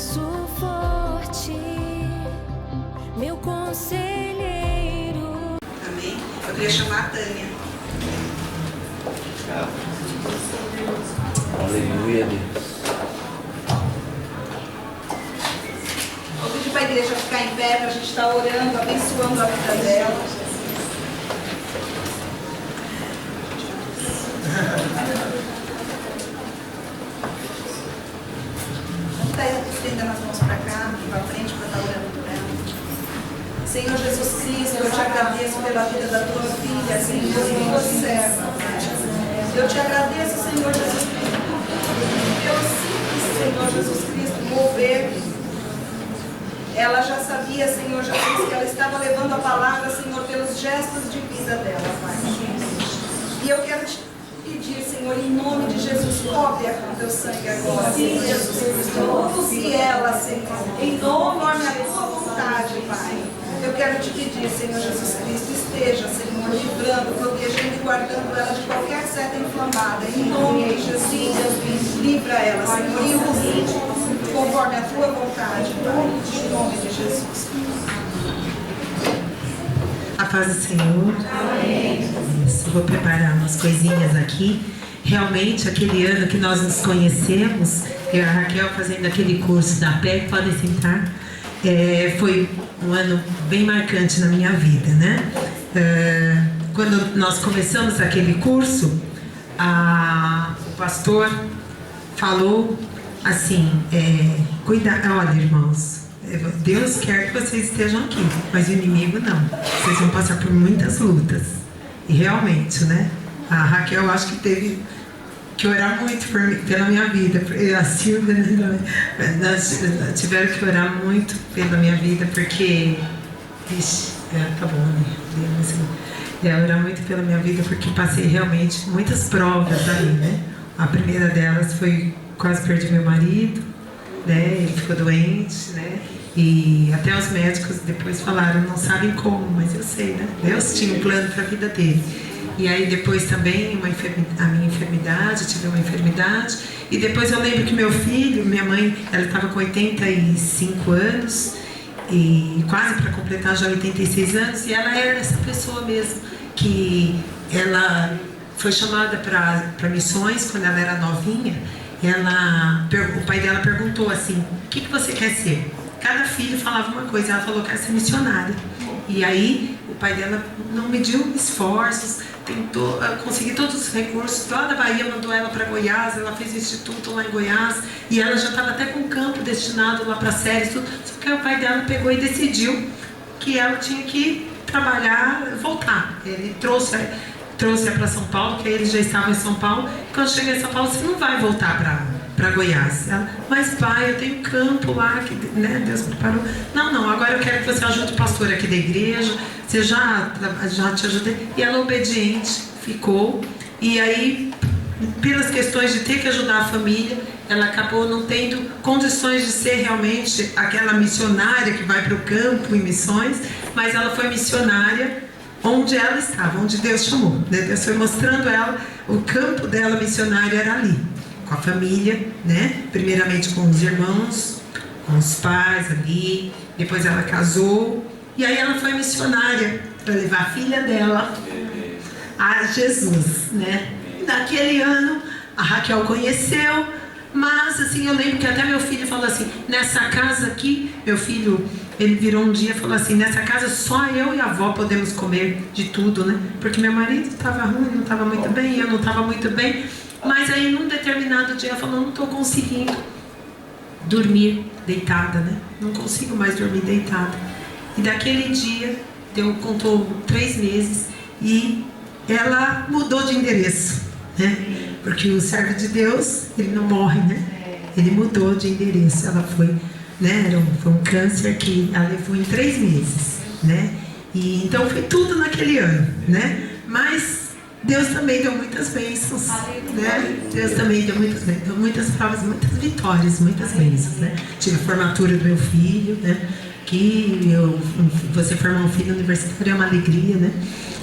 braço forte, meu conselheiro. Amém? Eu queria chamar a Tânia. Aleluia, Deus. Vou pedir para a igreja ficar em pé, para a gente estar orando, abençoando a vida dela. Vamos estar estendendo as mãos para cá, para frente, para estar orando por ela. Senhor Jesus Cristo, eu te agradeço pela vida da tua filha, Senhor, e tua serva. Eu te agradeço, Senhor Jesus Cristo, pelo simples, Senhor Jesus Cristo, mover. Ela já sabia, Senhor Jesus, que ela estava levando a palavra, Senhor, pelos gestos de vida dela, Pai. E eu quero te pedir, Senhor, em nome de Jesus, cobre-a com teu sangue agora, Senhor Jesus Cristo. Use ela, Senhor, em nome da tua vontade, Pai. Eu quero te pedir, Senhor Jesus Cristo, esteja, Senhor, livrando, protegendo e guardando ela de qualquer seta inflamada. Em nome de Jesus, livra ela, Senhor, e use conforme a tua vontade, Pai. Em nome de Jesus. A paz do Senhor. Amém. Isso, vou preparar umas coisinhas aqui. Realmente, aquele ano que nós nos conhecemos, eu e a Raquel fazendo aquele curso da PEC, podem sentar, foi um ano bem marcante na minha vida, né? Quando nós começamos aquele curso, o pastor falou assim, olha, irmãos, Deus quer que vocês estejam aqui, mas o inimigo não. Vocês vão passar por muitas lutas. E realmente, né? A Raquel, acho que teve que orar muito pela minha vida. A Silvia, nós tiveram que orar muito pela minha vida, porque... tá bom, né? Orar muito pela minha vida, porque passei realmente muitas provas aí, né? A primeira delas foi quase perdi meu marido, né? Ele ficou doente, né? E até os médicos depois falaram, não sabem como, mas eu sei, né? Deus tinha um plano para a vida dele. E aí depois também a minha enfermidade, tive uma enfermidade. E depois eu lembro que meu filho, minha mãe, ela estava com 85 anos, e quase para completar já 86 anos, e ela era essa pessoa mesmo, que ela foi chamada para missões quando ela era novinha. O pai dela perguntou assim, o que você quer ser? Cada filho falava uma coisa, ela falou que quer ser missionária. E aí o pai dela não mediu esforços, tentou conseguir todos os recursos. Lá da Bahia mandou ela para Goiás, ela fez instituto lá em Goiás, e ela já estava até com um campo destinado lá para séries, tudo. Só que o pai dela pegou e decidiu que ela tinha que trabalhar, voltar. Ele trouxe-a para São Paulo, que ele já estava em São Paulo. Quando chegar em São Paulo, você não vai voltar para Goiás. Ela, mas pai, eu tenho campo lá, que, né, Deus preparou. Não, agora eu quero que você ajude o pastor aqui da igreja, você já te ajudei. E ela, obediente, ficou. E aí, pelas questões de ter que ajudar a família, ela acabou não tendo condições de ser realmente aquela missionária que vai para o campo em missões, mas ela foi missionária onde ela estava, onde Deus chamou, né? Deus foi mostrando ela, o campo dela missionário era ali, com a família, né? Primeiramente com os irmãos, com os pais ali, depois ela casou, e aí ela foi missionária para levar a filha dela a Jesus, né? Naquele ano a Raquel conheceu, mas assim, eu lembro que até meu filho falou assim, nessa casa aqui, meu filho, ele virou um dia e falou assim, nessa casa só eu e a avó podemos comer de tudo, né? Porque meu marido estava ruim, não estava muito bem, eu não estava muito bem. Mas aí num determinado dia ela falou, não estou conseguindo dormir deitada, né? Não consigo mais dormir deitada. E daquele dia, contou 3 meses e ela mudou de endereço, né? Porque o servo de Deus, ele não morre, né? Ele mudou de endereço, ela foi... Né? Foi um câncer que ela levou em 3 meses, né? E então foi tudo naquele ano, né? Mas Deus também deu muitas bênçãos, né? Deus também deu muitas bênçãos, deu muitas provas, muitas vitórias, muitas bênçãos, né? Tive a formatura do meu filho, né? Que você formar um filho universitário é uma alegria, né?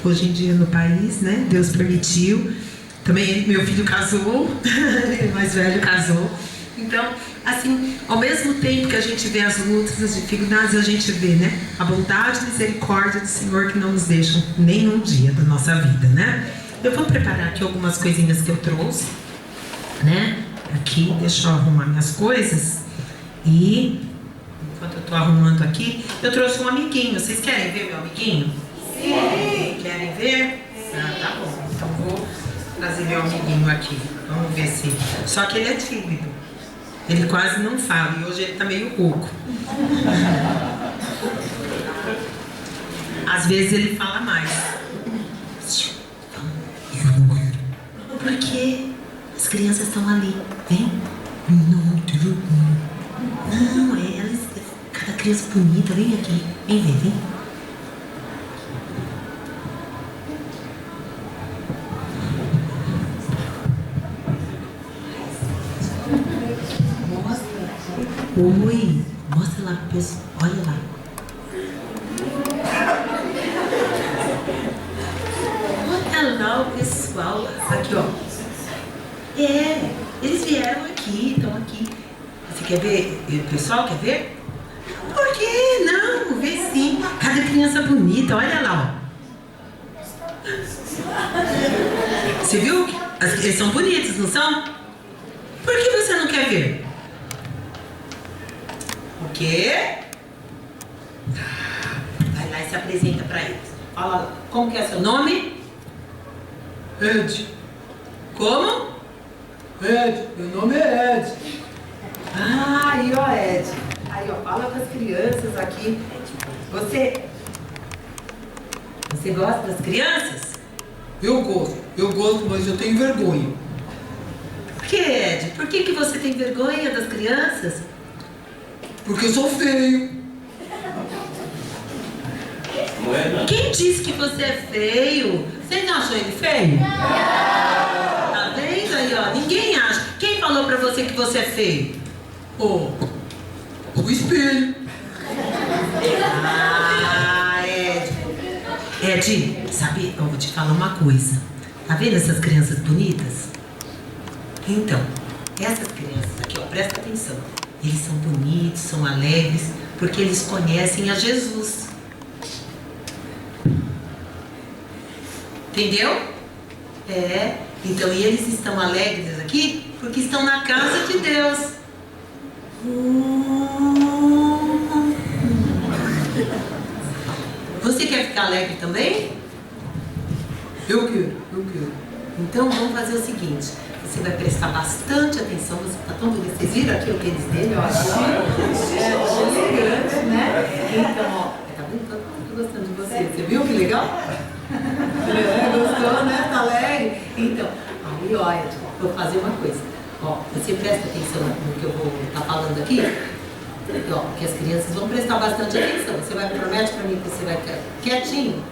Hoje em dia no país, né? Deus permitiu. Também meu filho casou, o mais velho casou. Então, assim, ao mesmo tempo que a gente vê as lutas, as dificuldades, a gente vê, né, a bondade e misericórdia do Senhor que não nos deixam nenhum dia da nossa vida, né? Eu vou preparar aqui algumas coisinhas que eu trouxe, né? Aqui, deixa eu arrumar minhas coisas. E enquanto eu tô arrumando aqui, eu trouxe um amiguinho. Vocês querem ver meu amiguinho? Sim! Querem ver? Ah, tá bom. Então vou trazer meu amiguinho aqui. Vamos ver se... Só que ele é tímido. Ele quase não fala e hoje ele tá meio rouco. Às vezes ele fala mais. Por quê? As crianças estão ali. Vem. Não, elas... Cada criança bonita. Vem aqui. Vem ver, vem. Oi, mostra lá pro pessoal, olha lá. Olha lá o pessoal. Aqui, ó. É, eles vieram aqui, estão aqui. Você quer ver? O pessoal quer ver? Por que não? Vê sim. Cada criança bonita, olha lá, ó. Você viu? Eles são bonitos, não são? Por que você não quer ver? O quê? Vai lá e se apresenta pra eles. Fala lá. Como que é seu nome? Ed. Como? Ed. Meu nome é Ed. Ah, aí ó, Ed. Aí ó, fala com as crianças aqui. Você gosta das crianças? Eu gosto, mas eu tenho vergonha. Por que, Ed? Por que você tem vergonha das crianças? Porque eu sou feio. Quem disse que você é feio? Você não achou ele feio? Tá vendo aí, ó? Ninguém acha. Quem falou pra você que você é feio? Oh, o espelho. Ah, Ed. Ed, sabe, eu vou te falar uma coisa. Tá vendo essas crianças bonitas? Então, essas crianças aqui, ó, presta atenção. Eles são bonitos, são alegres, porque eles conhecem a Jesus. Entendeu? É. Então, e eles estão alegres aqui porque estão na casa de Deus. Você quer ficar alegre também? Eu quero. Então, vamos fazer o seguinte. Você vai prestar bastante atenção. Você está tão bonito. Vocês viram aqui o tênis dele? Ó, é elegante, né? Então, ó. Tá vendo? Todo mundo gostando de você. Você viu que legal? Gostou, né? Tá alegre? Então, aí, ó, Ed, vou fazer uma coisa. Ó, você presta atenção no que eu vou estar falando aqui. Ó, que as crianças vão prestar bastante atenção. Você vai, promete pra mim que você vai ficar quietinho,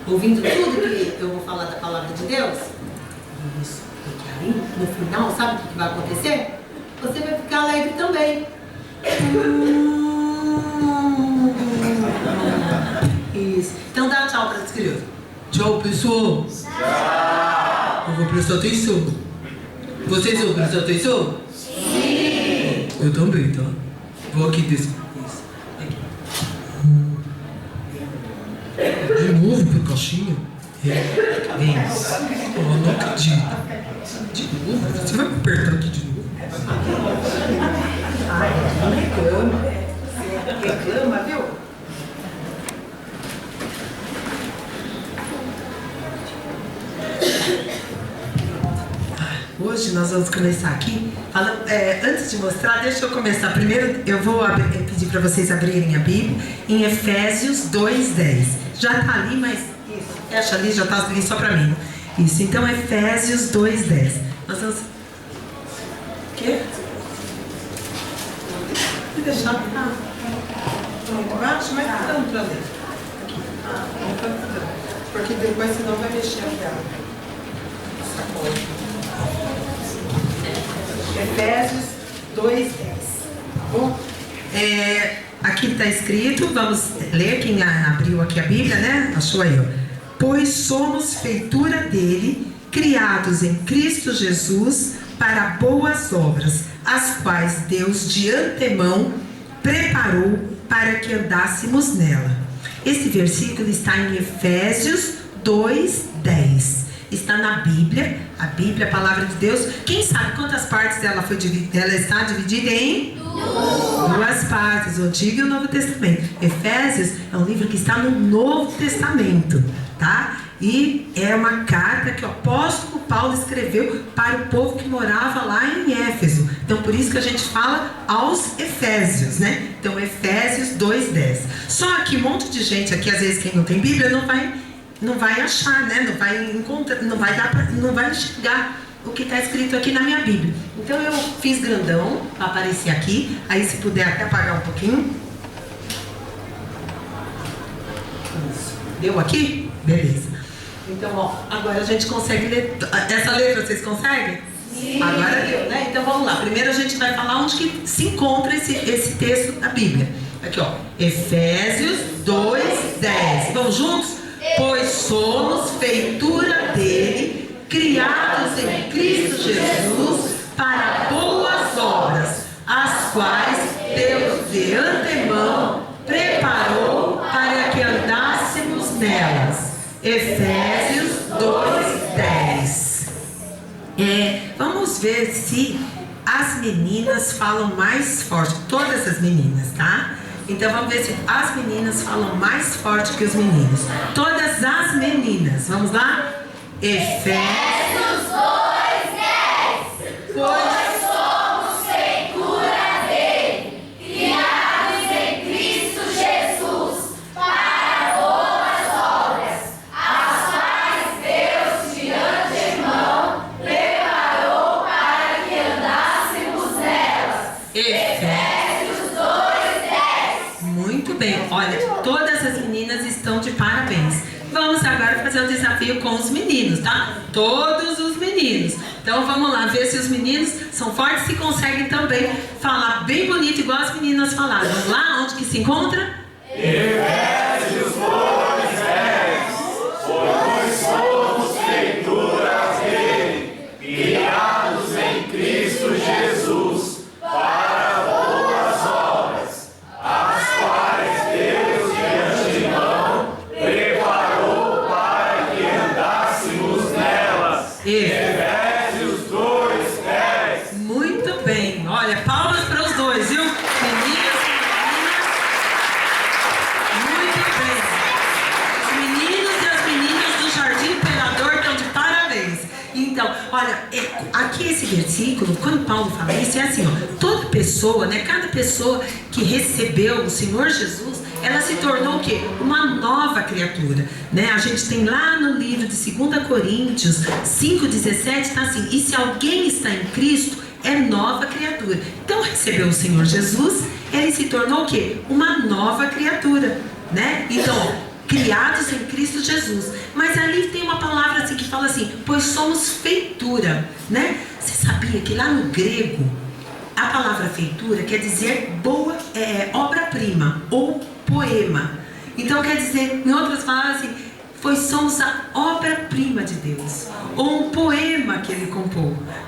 ouvindo tudo que eu vou falar da palavra de Deus? Isso. Porque aí, no final, sabe o que vai acontecer? Você vai ficar alegre também. Isso. Então dá tchau para as crianças. Tchau, pessoal. Tchau. Eu vou prestar atenção. Vocês vão prestar atenção? Sim. Eu também, tá? Vou aqui desse. Isso. Aqui. De novo pra caixinha? É. Vem. Oh, não acredito. De novo? Você vai me apertar aqui de novo? Ai, não reclama. Você reclama, viu? Hoje nós vamos começar aqui. Antes de mostrar, deixa eu começar. Primeiro eu vou pedir para vocês abrirem a Bíblia em Efésios 2:10. Já está ali, mas isso, fecha ali, já está ali só para mim. Isso, então Efésios 2:10. Nós vamos... O quê? Vou deixar embaixo, mas não para ler. Aqui. Porque depois senão vai mexer aqui a sacola. Efésios 2:10. Bom, aqui está escrito, vamos ler, quem abriu aqui a Bíblia, né? Achou aí, ó. Pois somos feitura dele, criados em Cristo Jesus, para boas obras, as quais Deus de antemão preparou para que andássemos nela. Esse versículo está em Efésios 2:10. Está na Bíblia, a Bíblia, a palavra de Deus. Quem sabe quantas partes ela está dividida em? Duas partes, o Antigo e o Novo Testamento. Efésios é um livro que está no Novo Testamento, tá? E é uma carta que o apóstolo Paulo escreveu para o povo que morava lá em Éfeso. Então por isso que a gente fala aos Efésios, né? Então Efésios 2:10. Só que um monte de gente aqui, às vezes quem não tem Bíblia não vai achar, né? Não vai encontrar, não vai enxergar o que está escrito aqui na minha Bíblia. Então eu fiz grandão para aparecer aqui. Aí se puder até apagar um pouquinho. Deu aqui? Beleza. Então, ó, agora a gente consegue ler. Essa letra vocês conseguem? Sim. Agora deu, né? Então vamos lá. Primeiro a gente vai falar onde que se encontra esse texto da Bíblia. Aqui, ó. Efésios 2:10. Vamos juntos? Pois somos feitura dele, criados em Cristo Jesus para boas obras, as quais Deus de antemão preparou para que andássemos nelas. Efésios 2:10. Vamos ver se as meninas falam mais forte. Todas as meninas, tá? Então vamos ver se as meninas falam mais forte que os meninos. Todas as meninas. Vamos lá? Efésios 2:10. Pois somos feitura dele, criados em Cristo Jesus para boas obras, as quais Deus de antemão preparou para que andássemos nelas. Efésios 2:10. Muito bem, olha, todas as meninas estão de parabéns. Vamos agora fazer um desafio com os meninos, tá? Todos os meninos. Então vamos lá, ver se os meninos são fortes e conseguem também falar bem bonito, igual as meninas falaram. Vamos lá, onde que se encontra? Efésios 2:10. Pois somos feitura dele, criados em Cristo Jesus, para boas obras, as quais Deus de antemão preparou para que andássemos nelas. Efésios 2:10. Muito bem, olha, palmas para os dois, viu? Meninas e meninas. Muito bem. Os meninos e as meninas do Jardim Imperador estão de parabéns. Então, olha, aqui esse versículo, quando Paulo fala isso, é assim, ó, toda pessoa, né, cada pessoa que recebeu o Senhor Jesus, ela se tornou o quê? Uma nova criatura, né? A gente tem lá no livro de 2 Coríntios 5:17, está assim: e se alguém está em Cristo, é nova criatura. Então recebeu o Senhor Jesus, ele se tornou o quê? Uma nova criatura, né? Então, ó, criados em Cristo Jesus. Mas ali tem uma palavra assim que fala assim: pois somos feitura, né? Você sabia que lá no grego a palavra feitura quer dizer boa, obra-prima ou poema. Então quer dizer, em outras palavras, assim, pois somos a obra-prima de Deus, ou um poema que ele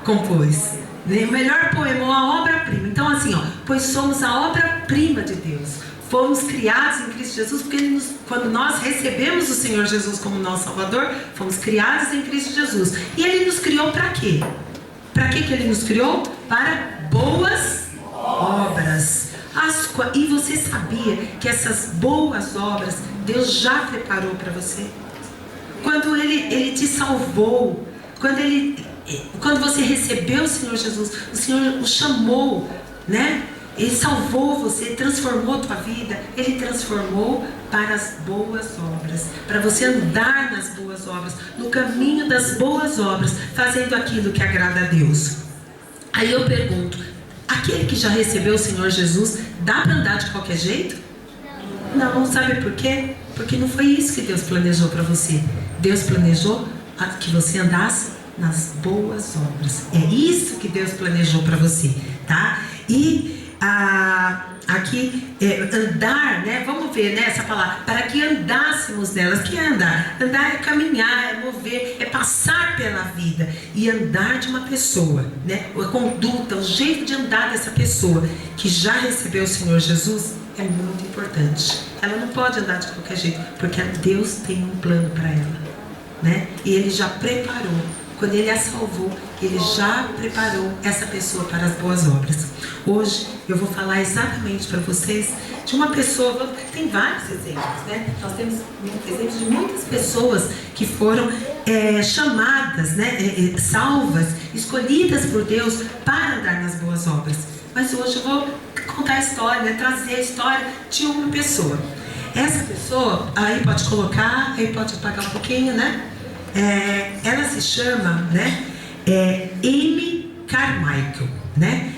compôs, né? O melhor poema, ou a obra-prima. Então assim, ó, pois somos a obra-prima de Deus. Fomos criados em Cristo Jesus, porque quando nós recebemos o Senhor Jesus como nosso Salvador, fomos criados em Cristo Jesus. E Ele nos criou para quê? Para que Ele nos criou? Para boas obras. E você sabia que essas boas obras Deus já preparou para você? Quando Ele te salvou, quando você recebeu o Senhor Jesus, o Senhor o chamou, né? Ele salvou você, transformou a tua vida. Ele transformou para as boas obras, para você andar nas boas obras, no caminho das boas obras, fazendo aquilo que agrada a Deus. Aí eu pergunto, aquele que já recebeu o Senhor Jesus, dá para andar de qualquer jeito? Não, sabe por quê? Porque não foi isso que Deus planejou para você. Deus planejou que você andasse nas boas obras. É isso que Deus planejou para você, tá? E aqui, andar, né? Vamos ver, né, essa palavra, para que andássemos nelas. O que é andar? Andar é caminhar, é mover, é passar pela vida. E andar de uma pessoa, né? A conduta, o jeito de andar dessa pessoa que já recebeu o Senhor Jesus é muito importante. Ela não pode andar de qualquer jeito, porque Deus tem um plano para ela, né? E Ele já preparou. Quando Ele a salvou, Ele já preparou essa pessoa para as boas obras. Hoje eu vou falar exatamente para vocês de uma pessoa, tem vários exemplos, né? Nós temos exemplos de muitas pessoas que foram chamadas, né? Salvas, escolhidas por Deus para andar nas boas obras. Mas hoje eu vou contar a história, né? Trazer a história de uma pessoa. Essa pessoa, aí pode colocar, aí pode apagar um pouquinho, né? Ela se chama, né, Amy Carmichael, né?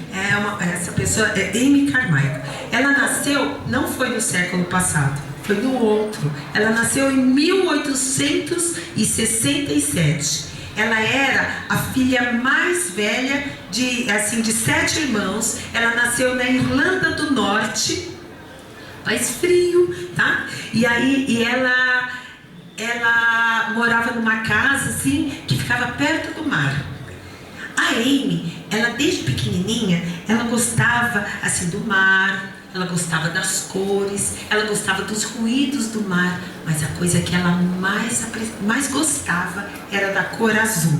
Essa pessoa é Amy Carmichael. Ela nasceu, não foi no século passado, foi no outro. Ela nasceu em 1867. Ela era a filha mais velha de 7 irmãos. Ela nasceu na Irlanda do Norte, país frio, tá? E ela morava numa casa assim que ficava perto do mar. A Amy, ela desde pequenininha, ela gostava assim do mar, ela gostava das cores, ela gostava dos ruídos do mar, mas a coisa que ela mais gostava era da cor azul.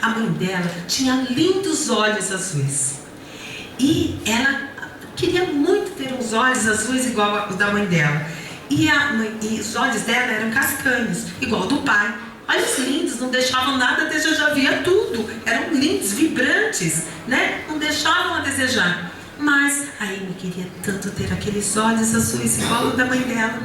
A mãe dela tinha lindos olhos azuis e ela queria muito ter uns olhos azuis igual os da mãe dela. E os olhos dela eram castanhos, igual do pai. Olhos lindos, não deixavam nada a desejar, via tudo. Eram lindos, vibrantes, né? Não deixavam a desejar. Mas a Amy queria tanto ter aqueles olhos azuis igual o da mãe dela.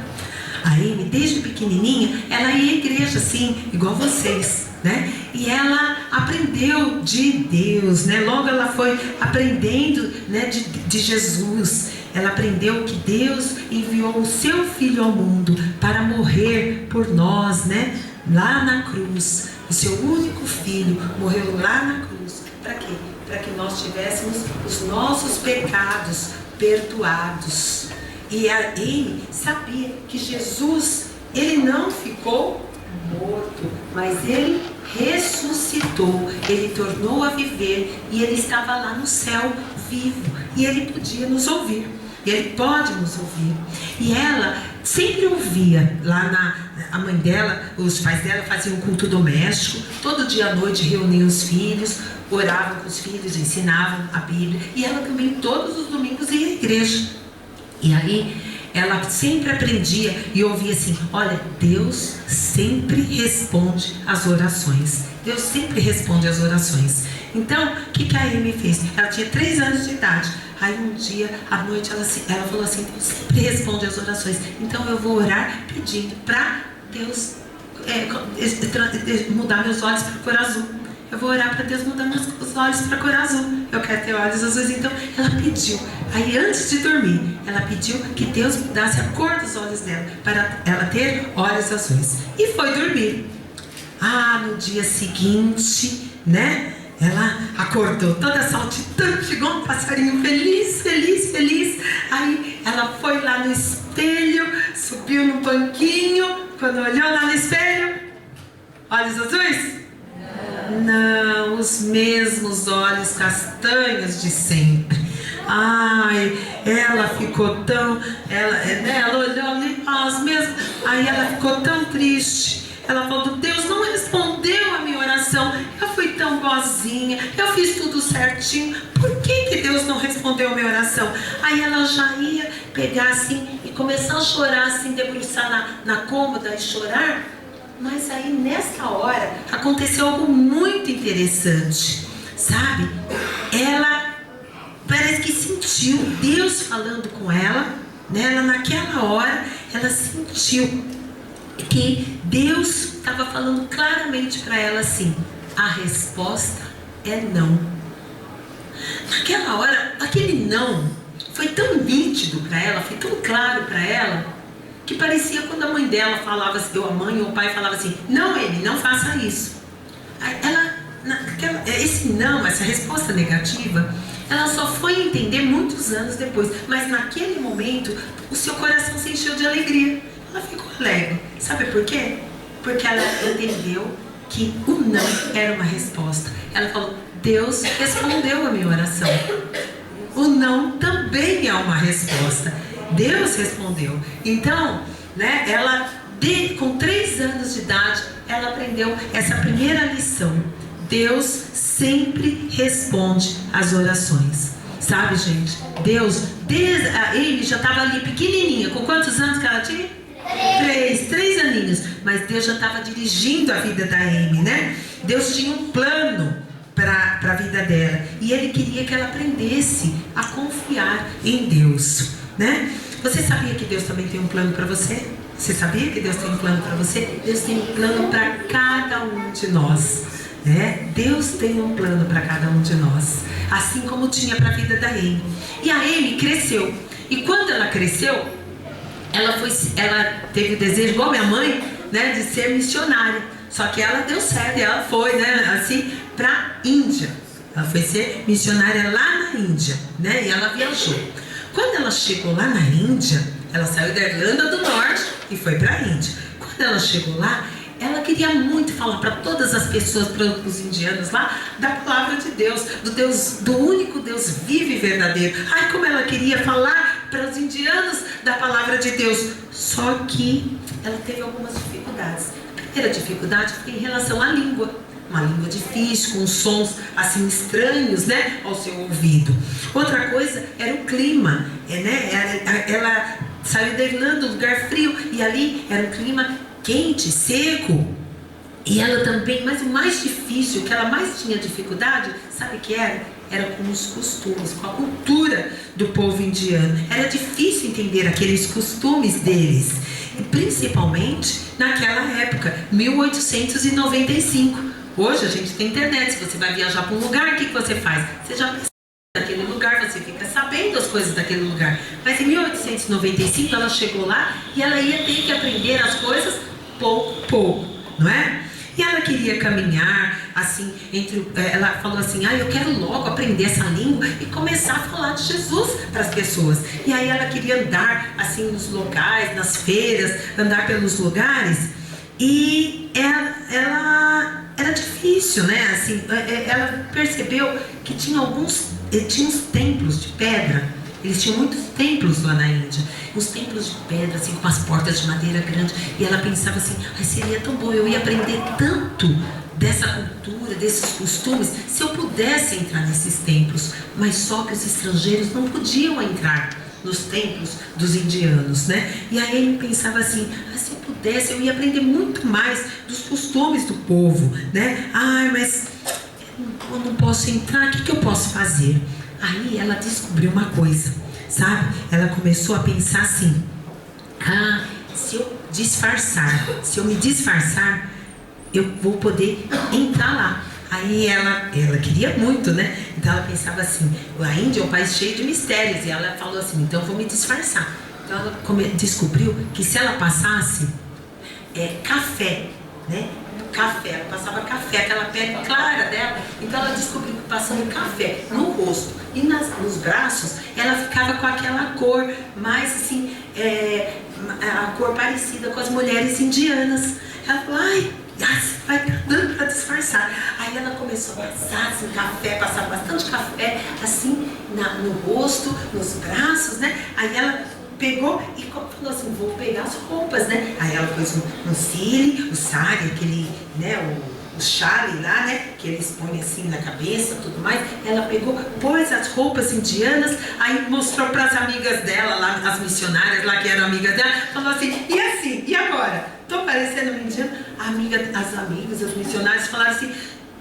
A Amy, desde pequenininha, ela ia à igreja assim, igual vocês, né? E ela aprendeu de Deus, né? Logo ela foi aprendendo, né, de Jesus. Ela aprendeu que Deus enviou o seu Filho ao mundo para morrer por nós, né? Lá na cruz. O seu único Filho morreu lá na cruz. Para quê? Para que nós tivéssemos os nossos pecados perdoados. E a Amy sabia que Jesus, Ele não ficou morto, mas Ele ressuscitou. Ele tornou a viver e Ele estava lá no céu vivo. E Ele podia nos ouvir. Ele pode nos ouvir. E ela sempre ouvia lá a mãe dela, os pais dela faziam um culto doméstico. Todo dia à noite reuniam os filhos, oravam com os filhos, ensinavam a Bíblia. E ela também todos os domingos ia à igreja. E aí ela sempre aprendia e ouvia assim: olha, Deus sempre responde às orações. Deus sempre responde às orações. Então, o que a Amy fez? Ela tinha 3 anos de idade. Aí um dia, à noite, ela falou assim: Deus sempre responde às orações. Então eu vou orar pedindo para Deus mudar meus olhos para cor azul. Eu vou orar para Deus mudar meus olhos para cor azul. Eu quero ter olhos azuis. Então ela pediu. Aí antes de dormir, ela pediu que Deus mudasse a cor dos olhos dela, para ela ter olhos azuis. E foi dormir. No dia seguinte, né? Ela acordou toda saltitante, chegou um passarinho feliz, feliz, feliz. Aí ela foi lá no espelho, subiu no banquinho. Quando olhou lá no espelho, olhos azuis? Não, os mesmos olhos castanhos de sempre. Ela ficou tão... Ela olhou ali, os mesmos. Aí ela ficou tão triste. Ela falou: Deus não respondeu a minha oração. Eu fui tão boazinha, eu fiz tudo certinho. Por que Deus não respondeu a minha oração? Aí ela já ia pegar assim e começar a chorar, assim, debruçar na cômoda e chorar. Mas aí nessa hora aconteceu algo muito interessante, sabe? Ela parece que sentiu Deus falando com ela, né? Ela naquela hora, ela sentiu que Deus estava falando claramente para ela assim: a resposta é não. Naquela hora, aquele não foi tão nítido para ela, foi tão claro para ela, que parecia quando a mãe dela falava assim, ou a mãe ou o pai falava assim: não, ele não faça isso. Esse não, essa resposta negativa, Ela só foi entender muitos anos depois. Mas naquele momento, o seu coração se encheu de alegria. Ela ficou alegre. Sabe por quê? Porque ela entendeu que o não era uma resposta. Ela falou, Deus respondeu a minha oração. O não também é uma resposta. Deus respondeu. Então, né, ela, com 3 anos de idade, ela aprendeu essa primeira lição. Deus sempre responde às orações. Sabe, gente? Deus, a Amy já estava ali pequenininha. Com quantos anos que ela tinha? 3 aninhos. Mas Deus já estava dirigindo a vida da Amy, né? Deus tinha um plano para a vida dela. E Ele queria que ela aprendesse a confiar em Deus, né? Você sabia que Deus também tem um plano para você? Você sabia que Deus tem um plano para você? Deus tem um plano para cada um de nós, né? Deus tem um plano para cada um de nós, assim como tinha para a vida da Amy. E a Amy cresceu. E quando ela cresceu, ela teve o desejo, igual minha mãe, né, de ser missionária. Só que ela deu certo, e ela foi, né, assim, para a Índia. Ela foi ser missionária lá na Índia, né, e ela viajou. Quando ela chegou lá na Índia, ela saiu da Irlanda do Norte e foi para a Índia. Quando ela chegou lá, ela queria muito falar para todas as pessoas, para os indianos lá, da palavra de Deus, do único Deus vivo e verdadeiro. Ai, como ela queria falar para os indianos da palavra de Deus. Só que ela teve algumas dificuldades. A primeira dificuldade foi em relação à língua. Uma língua difícil, com sons assim estranhos, né, ao seu ouvido. Outra coisa era o clima, né? Ela saiu da Irlanda, um lugar frio, e ali era um clima quente, seco. E ela também, mas o mais difícil, o que ela mais tinha dificuldade, sabe o que era? Era com os costumes, com a cultura do povo indiano. Era difícil entender aqueles costumes deles, e principalmente naquela época, 1895. Hoje a gente tem internet. Se você vai viajar para um lugar, o que você faz? Você já pensa naquele lugar, você fica sabendo as coisas daquele lugar. Mas em 1895 ela chegou lá e ela ia ter que aprender as coisas pouco a pouco, não é? E ela queria caminhar assim, ela falou assim, eu quero logo aprender essa língua e começar a falar de Jesus para as pessoas. E aí ela queria andar assim nos locais, nas feiras, andar pelos lugares. E ela era difícil, né? Assim, ela percebeu que tinha uns templos de pedra. Eles tinham muitos templos lá na Índia. Uns templos de pedra, assim, com as portas de madeira grande. E ela pensava assim, seria tão bom, eu ia aprender tanto dessa cultura, desses costumes, se eu pudesse entrar nesses templos. Mas só que os estrangeiros não podiam entrar nos templos dos indianos, né? E aí ele pensava assim, se eu pudesse, eu ia aprender muito mais dos costumes do povo, né? Mas eu não posso entrar, o que eu posso fazer? Aí ela descobriu uma coisa, sabe? Ela começou a pensar assim, se eu me disfarçar, eu vou poder entrar lá. Aí ela queria muito, né? Então ela pensava assim, a Índia é um país cheio de mistérios. E ela falou assim, então eu vou me disfarçar. Então ela descobriu que se ela passasse café, né? Café, ela passava café, aquela pele clara dela. Então ela descobriu que passando café no rosto e nos braços, ela ficava com aquela cor mais assim, a cor parecida com as mulheres indianas. Ela falou, vai dando para disfarçar. Aí ela começou a passar assim, café, passar bastante café assim no rosto, nos braços, né? Aí ela pegou e falou assim, vou pegar as roupas, né? Aí ela pôs no cílio, o sari, aquele, né, o chale lá, né, que eles põem assim na cabeça, tudo mais. Ela pegou, pôs as roupas indianas, aí mostrou para as amigas dela lá, as missionárias lá que eram amigas dela, falou assim, e agora? Tô parecendo uma indiana? As amigas, as missionárias falaram assim,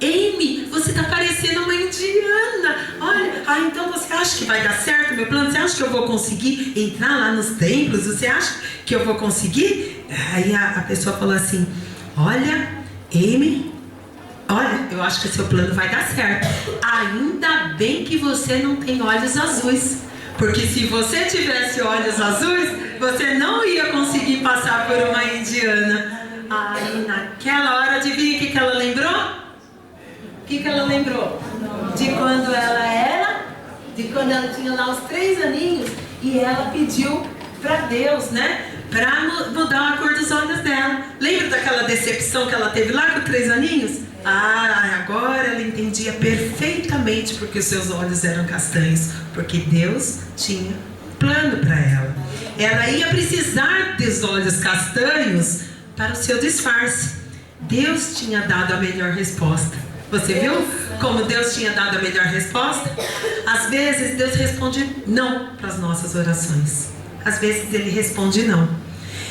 Amy, você tá parecendo uma indiana. Olha, então você acha que vai dar certo o meu plano? Você acha que eu vou conseguir entrar lá nos templos? Você acha que eu vou conseguir? Aí a pessoa falou assim, olha, Amy, eu acho que o seu plano vai dar certo. Ainda bem que você não tem olhos azuis. Porque se você tivesse olhos azuis, você não ia conseguir passar por uma indiana. Aí naquela hora, adivinha o que ela lembrou? O que ela lembrou? De quando ela era de quando ela tinha lá os 3 aninhos, e ela pediu para Deus, né? Para mudar a cor dos olhos dela. Lembra daquela decepção que ela teve lá com 3 aninhos? Agora ela entendia perfeitamente porque os seus olhos eram castanhos, porque Deus tinha um plano para ela. Ela ia precisar dos olhos castanhos para o seu disfarce. Deus tinha dado a melhor resposta. Você viu como Deus tinha dado a melhor resposta? Às vezes Deus responde não para as nossas orações. Às vezes Ele responde não.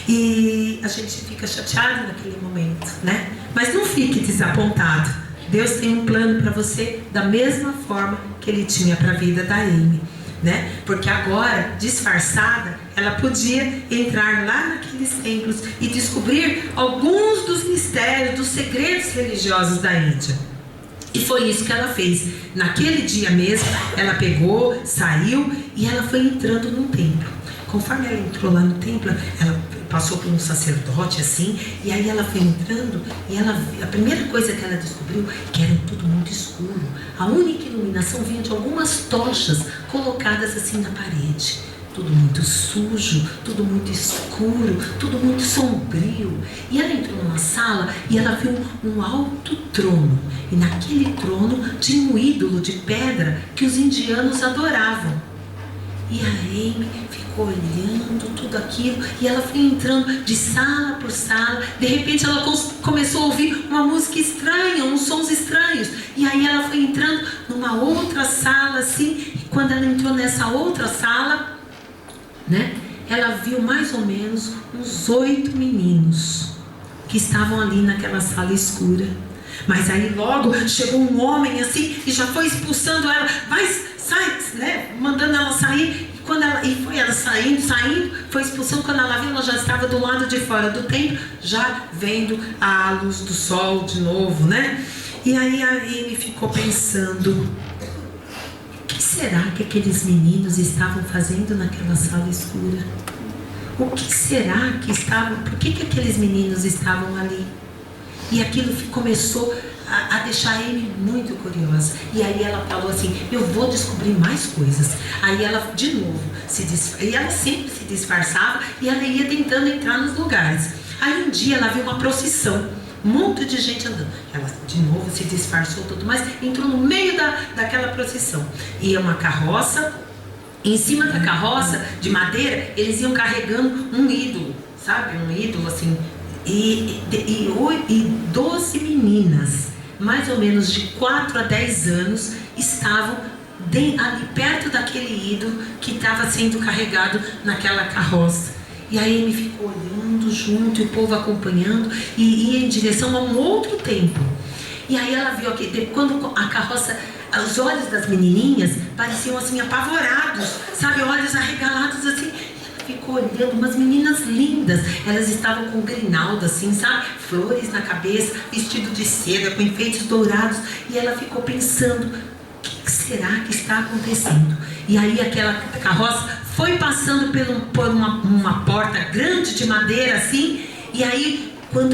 E a gente fica chateado naquele momento, né? Mas não fique desapontado. Deus tem um plano para você da mesma forma que Ele tinha para a vida da Amy, né? Porque agora, disfarçada, ela podia entrar lá naqueles templos e descobrir alguns dos mistérios, dos segredos religiosos da Índia. E foi isso que ela fez. Naquele dia mesmo, ela pegou, saiu e ela foi entrando num templo. Conforme ela entrou lá no templo, ela passou por um sacerdote assim, e aí ela foi entrando e a primeira coisa que ela descobriu que era tudo muito escuro. A única iluminação vinha de algumas tochas colocadas assim na parede. Tudo muito sujo, tudo muito escuro, tudo muito sombrio. E ela entrou numa sala e ela viu um alto trono. E naquele trono tinha um ídolo de pedra que os indianos adoravam. E a Amy ficou olhando tudo aquilo e ela foi entrando de sala por sala. De repente ela começou a ouvir uma música estranha, uns sons estranhos. E aí ela foi entrando numa outra sala assim. E quando ela entrou nessa outra sala, né, ela viu mais ou menos uns 8 meninos que estavam ali naquela sala escura. Mas aí logo chegou um homem assim e já foi expulsando ela. Vai, sai, né? Mandando ela sair. E foi ela saindo, foi expulsando. Quando ela viu, ela já estava do lado de fora do templo, já vendo a luz do sol de novo, né? E aí a Amy ficou pensando: o que será que aqueles meninos estavam fazendo naquela sala escura? O que será que estavam? Por que aqueles meninos estavam ali? E aquilo começou a deixar a Amy muito curiosa. E aí ela falou assim: eu vou descobrir mais coisas. Aí ela de novo e ela sempre se disfarçava e ela ia tentando entrar nos lugares. Aí um dia ela viu uma procissão, um monte de gente andando. Ela de novo se disfarçou tudo mais, entrou no meio daquela procissão. Ia uma carroça, e em cima da carroça de madeira eles iam carregando um ídolo, sabe? Um ídolo assim. E 12 meninas, mais ou menos de 4 a 10 anos, estavam ali perto daquele ídolo que estava sendo carregado naquela carroça. E a Amy ficou olhando junto, e o povo acompanhando, e ia em direção a um outro templo. E aí ela viu que quando a carroça, os olhos das menininhas pareciam assim apavorados, sabe, olhos arregalados assim. Ficou olhando, umas meninas lindas, elas estavam com grinalda assim, sabe, flores na cabeça, vestido de seda, com enfeites dourados, e ela ficou pensando: o que será que está acontecendo? E aí aquela carroça foi passando por uma porta grande de madeira assim, e aí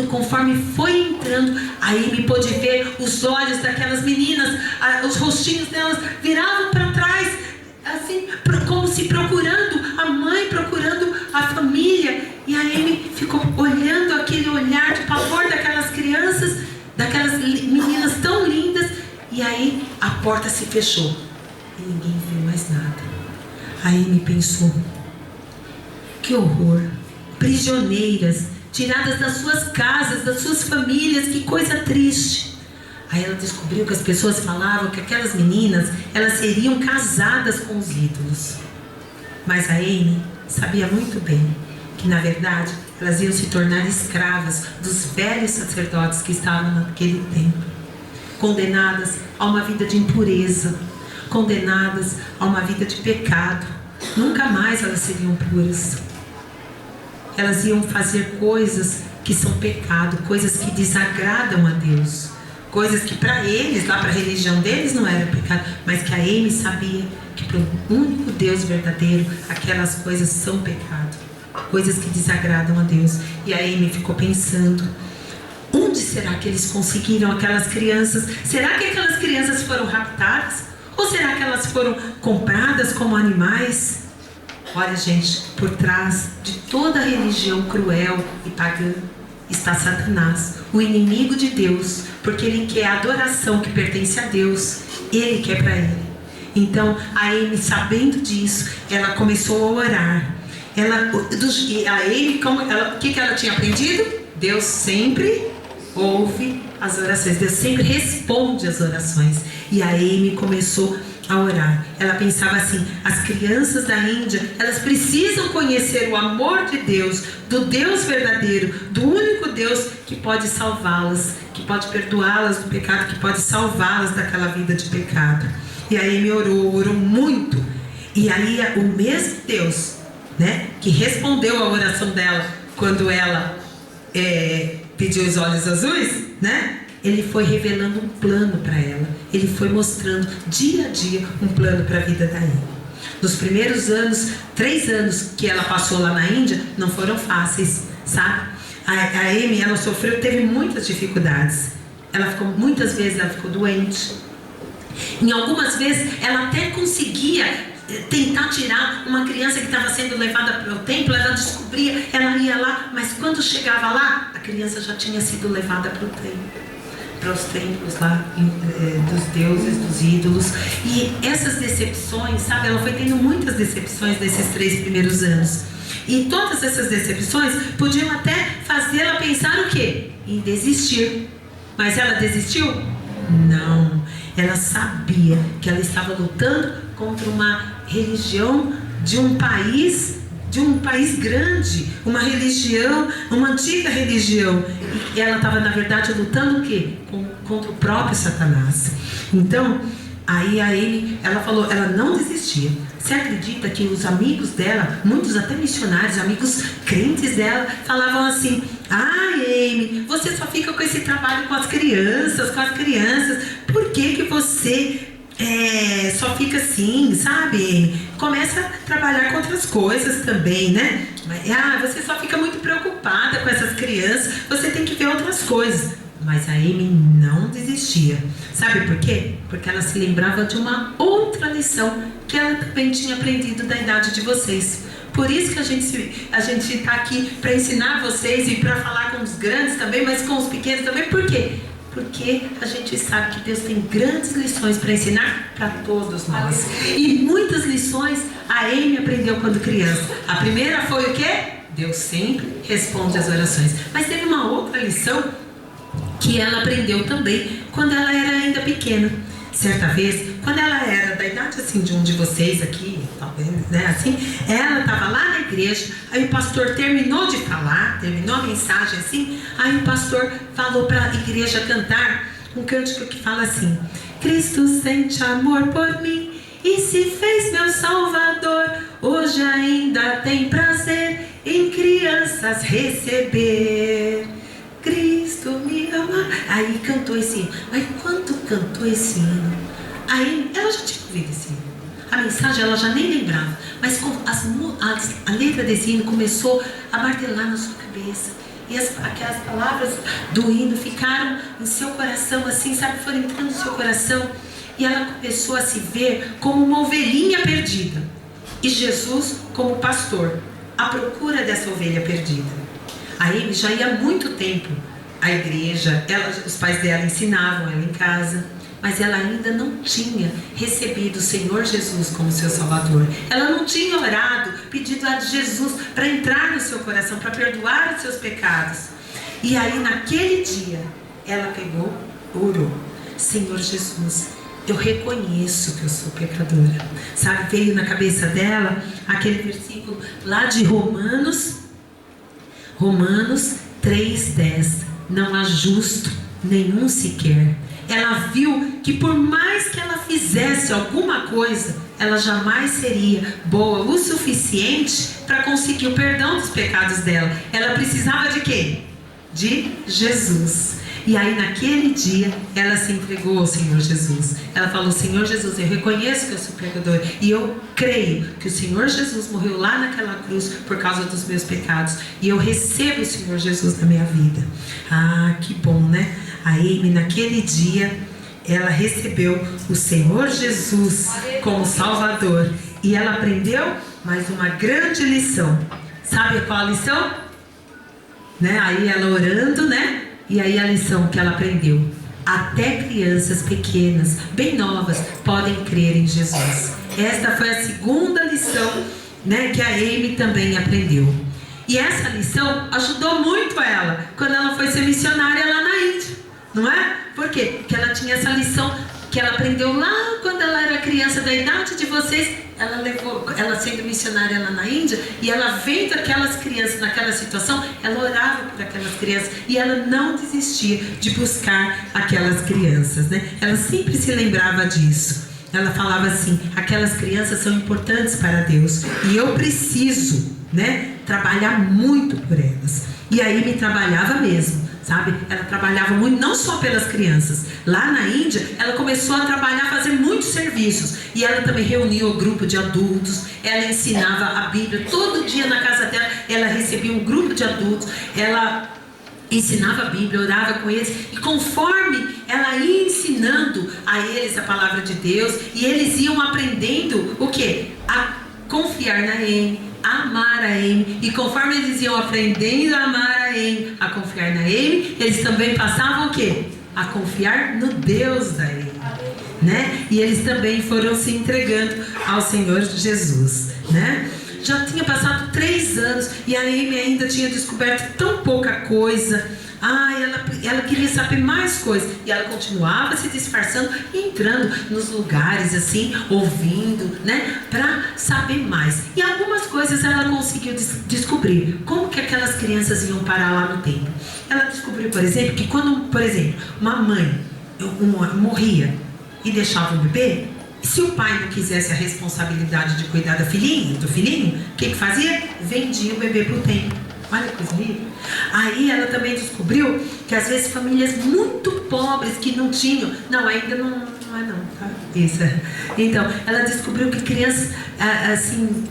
conforme foi entrando, a Amy pôde ver os olhos daquelas meninas, os rostinhos delas viravam para trás, assim, como se procurando a mãe, procurando a família. E a Amy ficou olhando aquele olhar de pavor daquelas crianças, daquelas meninas tão lindas. E aí a porta se fechou e ninguém viu mais nada. A Amy pensou: que horror, prisioneiras, tiradas das suas casas, das suas famílias, que coisa triste. Aí ela descobriu que as pessoas falavam que aquelas meninas, elas seriam casadas com os ídolos. Mas a Amy sabia muito bem que, na verdade, elas iam se tornar escravas dos velhos sacerdotes que estavam naquele templo, condenadas a uma vida de impureza, condenadas a uma vida de pecado. Nunca mais elas seriam puras. Elas iam fazer coisas que são pecado, coisas que desagradam a Deus. Coisas que para eles, lá para a religião deles, não era pecado, mas que a Amy sabia que para o único Deus verdadeiro, aquelas coisas são pecado. Coisas que desagradam a Deus. E a Amy ficou pensando: onde será que eles conseguiram aquelas crianças? Será que aquelas crianças foram raptadas? Ou será que elas foram compradas como animais? Olha, gente, por trás de toda religião cruel e pagã está Satanás, o inimigo de Deus, porque ele quer a adoração que pertence a Deus, ele quer para ele. Então, a Amy, sabendo disso, ela começou a orar. A Amy, o que ela tinha aprendido? Deus sempre ouve as orações, Deus sempre responde as orações. E a Amy começou a orar. Ela pensava assim: as crianças da Índia, elas precisam conhecer o amor de Deus, do Deus verdadeiro, do único Deus que pode salvá-las, que pode perdoá-las do pecado, que pode salvá-las daquela vida de pecado. E a Amy orou muito. E aí o mesmo Deus, né, que respondeu a oração dela quando ela pediu os olhos azuis, né? Ele foi revelando um plano para ela. Ele foi mostrando dia a dia um plano para a vida da Amy. Nos primeiros anos, 3 anos que ela passou lá na Índia, não foram fáceis, sabe? A Amy, ela teve muitas dificuldades. Muitas vezes ela ficou doente. Em algumas vezes, ela até conseguia tentar tirar uma criança que estava sendo levada para o templo. Ela descobria, ela ia lá, mas quando chegava lá, a criança já tinha sido levada para o templo, para os templos lá dos deuses, dos ídolos. E essas decepções, sabe, ela foi tendo muitas decepções nesses 3 primeiros anos. E todas essas decepções podiam até fazê-la pensar o quê? Em desistir. Mas ela desistiu? Não. Ela sabia que ela estava lutando contra uma religião de um país grande, uma religião, uma antiga religião. E ela estava, na verdade, lutando o quê? Contra o próprio Satanás. Então, aí a Amy, ela falou, ela não desistia. Você acredita que os amigos dela, muitos até missionários, amigos crentes dela, falavam assim: ai, Amy, você só fica com esse trabalho com as crianças, por que você só fica assim, sabe, Amy? Começa a trabalhar com outras coisas também, né? Você só fica muito preocupada com essas crianças, você tem que ver outras coisas. Mas a Amy não desistia. Sabe por quê? Porque ela se lembrava de uma outra lição que ela também tinha aprendido da idade de vocês. Por isso que a gente está aqui para ensinar vocês e para falar com os grandes também, mas com os pequenos também. Por quê? Porque a gente sabe que Deus tem grandes lições para ensinar para todos nós. E muitas lições a Amy aprendeu quando criança. A primeira foi o quê? Deus sempre responde às orações. Mas teve uma outra lição que ela aprendeu também quando ela era ainda pequena. Certa vez, quando ela era da idade assim de um de vocês aqui, talvez, né, assim, ela estava lá na igreja, aí o pastor terminou de falar, terminou a mensagem assim, aí o pastor falou para a igreja cantar um cântico que fala assim: Cristo sente amor por mim e se fez meu Salvador, hoje ainda tem prazer em crianças receber. Cristo me ama. Aí cantou esse hino. Aí quando cantou esse hino, aí ela já tinha ouvido esse hino. A mensagem ela já nem lembrava. Mas a letra desse hino começou a martelar na sua cabeça. E aquelas palavras do hino ficaram em seu coração, assim, sabe? Foram entrando no seu coração. E ela começou a se ver como uma ovelhinha perdida. E Jesus como pastor, à procura dessa ovelha perdida. A Amy já ia há muito tempo à igreja, os pais dela ensinavam ela em casa, mas ela ainda não tinha recebido o Senhor Jesus como seu Salvador. Ela não tinha orado, pedido a Jesus para entrar no seu coração, para perdoar os seus pecados. E aí naquele dia, ela pegou, orou: Senhor Jesus, eu reconheço que eu sou pecadora. Sabe, veio na cabeça dela aquele versículo lá de Romanos 3:10, não há justo nenhum sequer. Ela viu que por mais que ela fizesse alguma coisa, ela jamais seria boa o suficiente para conseguir o perdão dos pecados dela. Ela precisava de quê? De Jesus. E aí naquele dia ela se entregou ao Senhor Jesus. Ela falou: Senhor Jesus, eu reconheço que eu sou pecador e eu creio que o Senhor Jesus morreu lá naquela cruz por causa dos meus pecados, e eu recebo o Senhor Jesus na minha vida. Ah, que bom, né? A Amy naquele dia, ela recebeu o Senhor Jesus como Salvador. E ela aprendeu mais uma grande lição. Sabe qual a lição? Né? Aí ela orando, né? E aí a lição que ela aprendeu: até crianças pequenas, bem novas, podem crer em Jesus. Esta foi a segunda lição, né, que a Amy também aprendeu. E essa lição ajudou muito ela quando ela foi ser missionária lá na Índia, não é? Por quê? Porque ela tinha essa lição que ela aprendeu lá quando ela era criança, da idade de vocês. Ela levou, ela sendo missionária lá na Índia, e ela vendo aquelas crianças naquela situação, ela orava por aquelas crianças e ela não desistia de buscar aquelas crianças, né? Ela sempre se lembrava disso. Ela falava assim: aquelas crianças são importantes para Deus e eu preciso, né, trabalhar muito por elas. E aí me trabalhava mesmo, sabe? Ela trabalhava muito, não só pelas crianças. Lá na Índia, ela começou a trabalhar, fazer muitos serviços. E ela também reunia o grupo de adultos. Ela ensinava a Bíblia. Todo dia na casa dela, ela recebia um grupo de adultos. Ela ensinava a Bíblia, orava com eles. E conforme ela ia ensinando a eles a palavra de Deus, e eles iam aprendendo o quê? A confiar na Amy, a amar a Amy. E conforme eles iam aprendendo a amar a Amy, a confiar na Amy, eles também passavam o quê? A confiar no Deus da Amy, né? E eles também foram se entregando ao Senhor Jesus, né? Já tinha passado 3 anos e a Amy ainda tinha descoberto tão pouca coisa. Ela queria saber mais coisas. E ela continuava se disfarçando e entrando nos lugares assim, ouvindo, né? Para saber mais. E algumas coisas ela conseguiu descobrir. Como que aquelas crianças iam parar lá no templo. Ela descobriu, por exemplo, que quando, por exemplo, uma mãe morria e deixava o bebê, se o pai não quisesse a responsabilidade de cuidar do filhinho, o que fazia? Vendia o bebê para o templo. Olha que coisa linda. Aí ela também descobriu que às vezes famílias muito pobres que não tinham, ainda não é não, tá? Isso. Então, ela descobriu que crianças assim,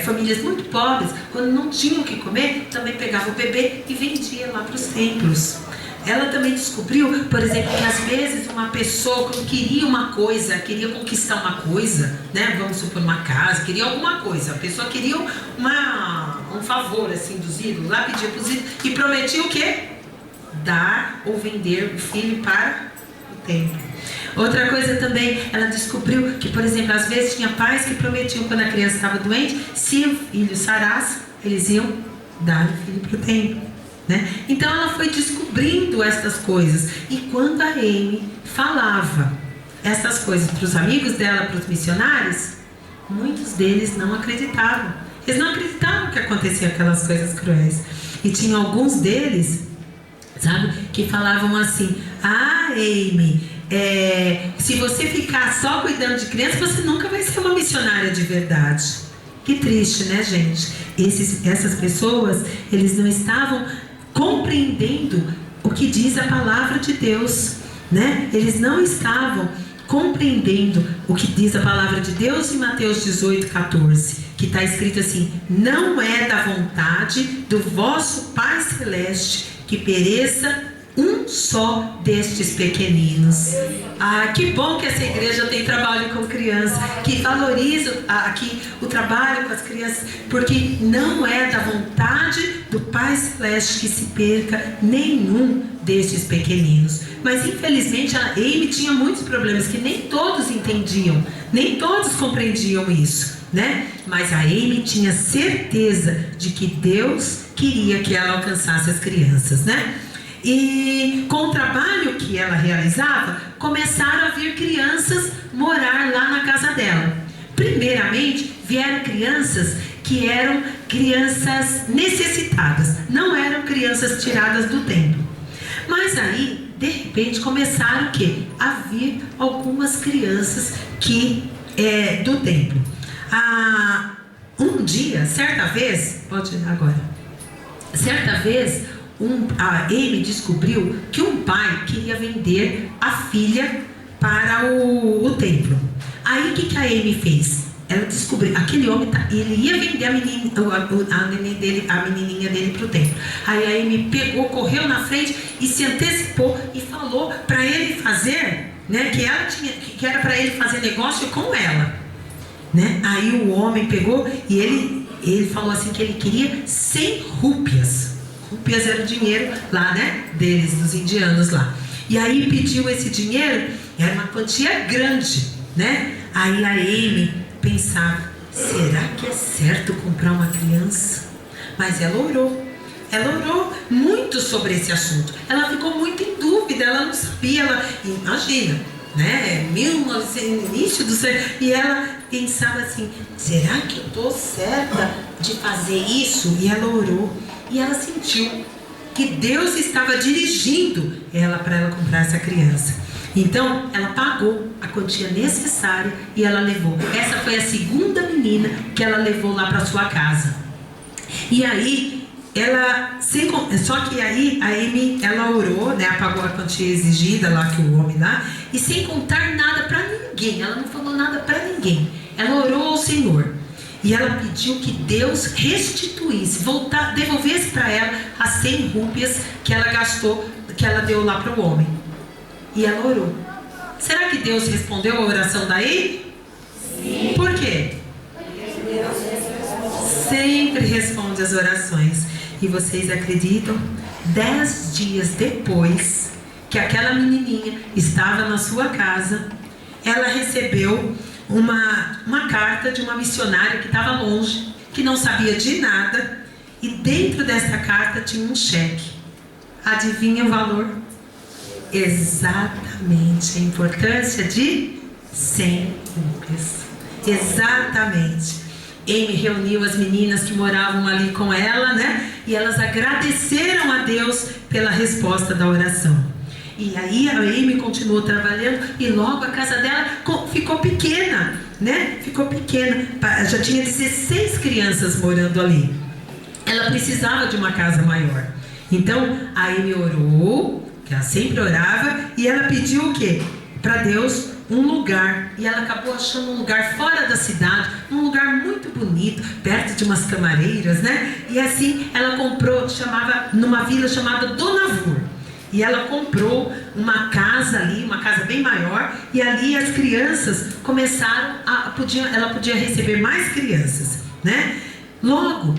famílias muito pobres, quando não tinham o que comer, também pegava o bebê e vendia lá para os templos. Ela também descobriu, por exemplo, que às vezes uma pessoa, quando queria uma coisa, queria conquistar uma coisa, né? Vamos supor, uma casa, queria alguma coisa. A pessoa queria um favor, assim, dos ídolos. Lá pedia para os ídolos e prometia o quê? Dar ou vender o filho para o templo. Outra coisa também, ela descobriu que, por exemplo, às vezes tinha pais que prometiam, quando a criança estava doente, se o filho sarasse, eles iam dar o filho para o templo. Né? Então ela foi descobrindo essas coisas. E quando a Amy falava essas coisas para os amigos dela, para os missionários, muitos deles não acreditavam. Eles não acreditavam que aconteciam aquelas coisas cruéis. E tinha alguns deles, sabe, que falavam assim: Amy, se você ficar só cuidando de crianças, você nunca vai ser uma missionária de verdade. Que triste, né, gente? Essas pessoas, eles não estavam compreendendo o que diz a palavra de Deus, né? Eles não estavam compreendendo o que diz a palavra de Deus em Mateus 18:14, que está escrito assim: não é da vontade do vosso Pai Celeste que pereça um só destes pequeninos. Que bom que essa igreja tem trabalho com crianças, que valoriza aqui o trabalho com as crianças, porque não é da vontade do Pai Celeste que se perca nenhum destes pequeninos. Mas infelizmente a Amy tinha muitos problemas que nem todos entendiam, nem todos compreendiam isso, né? Mas a Amy tinha certeza de que Deus queria que ela alcançasse as crianças, né? E com o trabalho que ela realizava, começaram a vir crianças morar lá na casa dela. Primeiramente, vieram crianças que eram crianças necessitadas, não eram crianças tiradas do templo. Mas aí, de repente, começaram o quê? A vir algumas crianças do templo. Um dia, certa vez, a Amy descobriu que um pai queria vender a filha para o templo. Aí o que a Amy fez? ela descobriu, aquele homem, ele ia vender a menininha dele para o templo. Aí a Amy pegou, correu na frente e se antecipou e falou para ele fazer, né, que era para ele fazer negócio com ela, né? Aí o homem pegou e ele falou assim que ele queria 100 rúpias. Rúpias era o dinheiro lá, né, deles, dos indianos lá. E aí pediu esse dinheiro, era uma quantia grande, né? Aí a Amy pensava, será que é certo comprar uma criança? Mas ela orou muito sobre esse assunto. Ela ficou muito em dúvida, ela não sabia, imagina, né, início do século, e ela pensava assim, será que eu estou certa de fazer isso? E ela orou, e ela sentiu que Deus estava dirigindo ela para ela comprar essa criança. Então, ela pagou a quantia necessária e ela levou. Essa foi a segunda menina que ela levou lá para sua casa. E aí, só que aí a Amy, ela orou, né, pagou a quantia exigida lá que o homem lá, e sem contar nada para ninguém. Ela não falou nada para ninguém. Ela orou ao Senhor. E ela pediu que Deus restituísse, devolvesse para ela as 100 rúpias que ela gastou, que ela deu lá para o homem. E ela orou. Será que Deus respondeu a oração daí? Sim. Por quê? Sempre responde as orações. E vocês acreditam? 10 dias depois que aquela menininha estava na sua casa, ela recebeu uma carta de uma missionária que estava longe, que não sabia de nada, e dentro dessa carta tinha um cheque. Adivinha o valor? Exatamente a importância de 100 rúpias. Exatamente. Amy reuniu as meninas que moravam ali com ela, né? E elas agradeceram a Deus pela resposta da oração. E aí a Amy continuou trabalhando e logo a casa dela ficou pequena, né? Ficou pequena. Já tinha 16 crianças morando ali. Ela precisava de uma casa maior. Então a Amy orou, que ela sempre orava, e ela pediu o quê? Para Deus um lugar. E ela acabou achando um lugar fora da cidade, um lugar muito bonito, perto de umas camareiras, né? E assim ela comprou, numa vila chamada Donavur. E ela comprou uma casa ali, uma casa bem maior, e ali as crianças começaram ela podia receber mais crianças, né? Logo,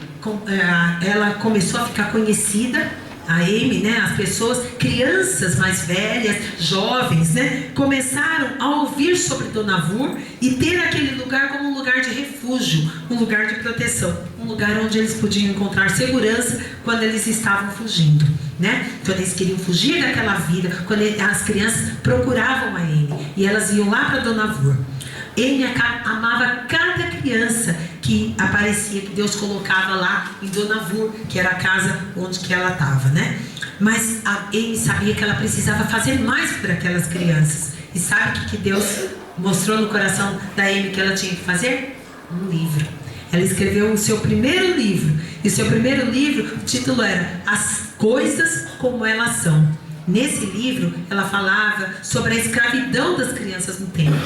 ela começou a ficar conhecida, a Amy, né? As pessoas, crianças mais velhas, jovens, né? Começaram a ouvir sobre Donavur e ter aquele lugar como um lugar de refúgio, um lugar de proteção, um lugar onde eles podiam encontrar segurança quando eles estavam fugindo, né? Quando eles queriam fugir daquela vida, quando as crianças procuravam a Amy e elas iam lá para Donavur. Amy amava cada criança que aparecia, que Deus colocava lá em Donavur, que era a casa onde que ela estava, né? Mas a Amy sabia que ela precisava fazer mais por aquelas crianças. E sabe o que Deus mostrou no coração da Amy que ela tinha que fazer? Um livro. Ela escreveu o seu primeiro livro. E o seu primeiro livro, o título era As Coisas Como Elas São. Nesse livro, ela falava sobre a escravidão das crianças no templo.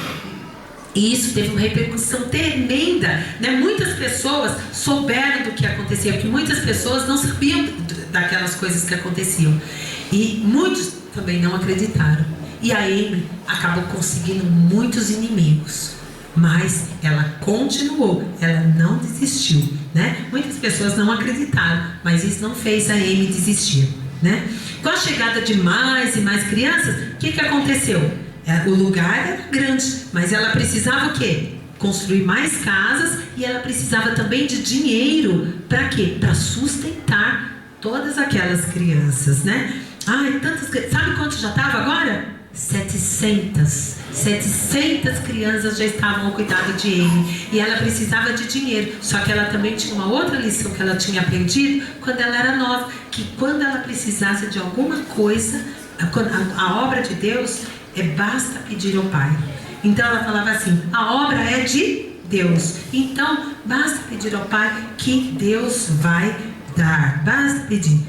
E isso teve uma repercussão tremenda, né? Muitas pessoas souberam do que acontecia, porque muitas pessoas não sabiam daquelas coisas que aconteciam. E muitos também não acreditaram. E a Amy acabou conseguindo muitos inimigos. Mas ela continuou, ela não desistiu, né? Muitas pessoas não acreditaram, mas isso não fez a Amy desistir, né? Com a chegada de mais e mais crianças, o que aconteceu? O lugar era grande, mas ela precisava o quê? Construir mais casas, e ela precisava também de dinheiro. Para quê? Para sustentar todas aquelas crianças, né? Ai, tantas. Sabe quanto já estava agora? 700 crianças já estavam ao cuidado de Amy. E ela precisava de dinheiro. Só que ela também tinha uma outra lição que ela tinha aprendido quando ela era nova. Que quando ela precisasse de alguma coisa, a obra de Deus... basta pedir ao Pai. Então ela falava assim, a obra é de Deus, então basta pedir ao Pai que Deus vai dar, basta pedir.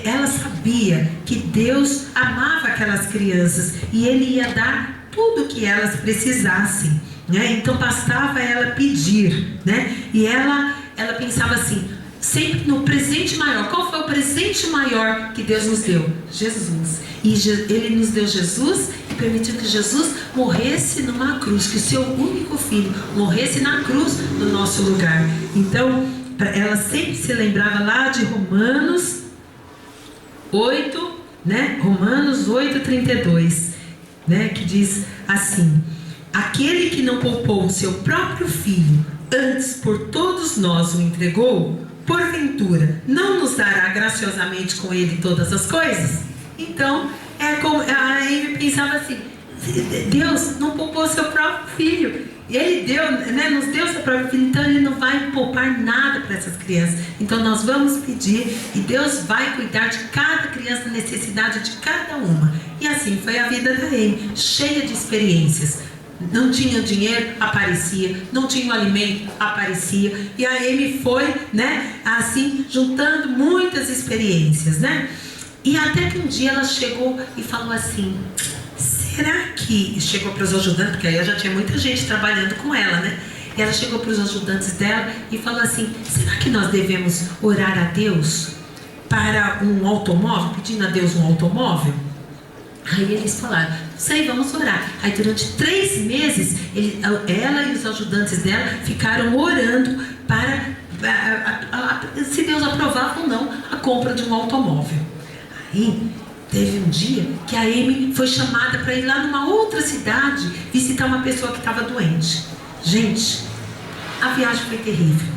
Ela sabia que Deus amava aquelas crianças e Ele ia dar tudo o que elas precisassem, né? Então bastava ela pedir, né? E ela pensava assim, sempre no presente maior. Qual foi o presente maior que Deus nos deu? Jesus. E Ele nos deu Jesus e permitiu que Jesus morresse numa cruz, que o seu único filho morresse na cruz no nosso lugar. Então ela sempre se lembrava lá de Romanos 8, né? Romanos 8:32, né? Que diz assim: aquele que não poupou o seu próprio filho, antes por todos nós o entregou, porventura não nos dará graciosamente com ele todas as coisas? Então, é como a Amy pensava assim: Deus não poupou seu próprio filho, e Ele deu, né, nos deu seu próprio filho, então Ele não vai poupar nada para essas crianças. Então nós vamos pedir e Deus vai cuidar de cada criança, da necessidade de cada uma. E assim foi a vida da Amy, cheia de experiências. Não tinha dinheiro, aparecia. Não tinha o alimento, aparecia. E a Amy foi, né, assim, juntando muitas experiências, né? E até que um dia ela chegou e falou assim: será que... Chegou para os ajudantes, porque aí já tinha muita gente trabalhando com ela, né? E ela chegou para os ajudantes dela e falou assim: será que nós devemos orar a Deus para um automóvel, pedindo a Deus um automóvel? Aí eles falaram: sei, vamos orar. Aí durante 3 meses, ela e os ajudantes dela ficaram orando para, se Deus aprovava ou não, a compra de um automóvel. Aí teve um dia que a Amy foi chamada para ir lá numa outra cidade visitar uma pessoa que estava doente. Gente, a viagem foi terrível.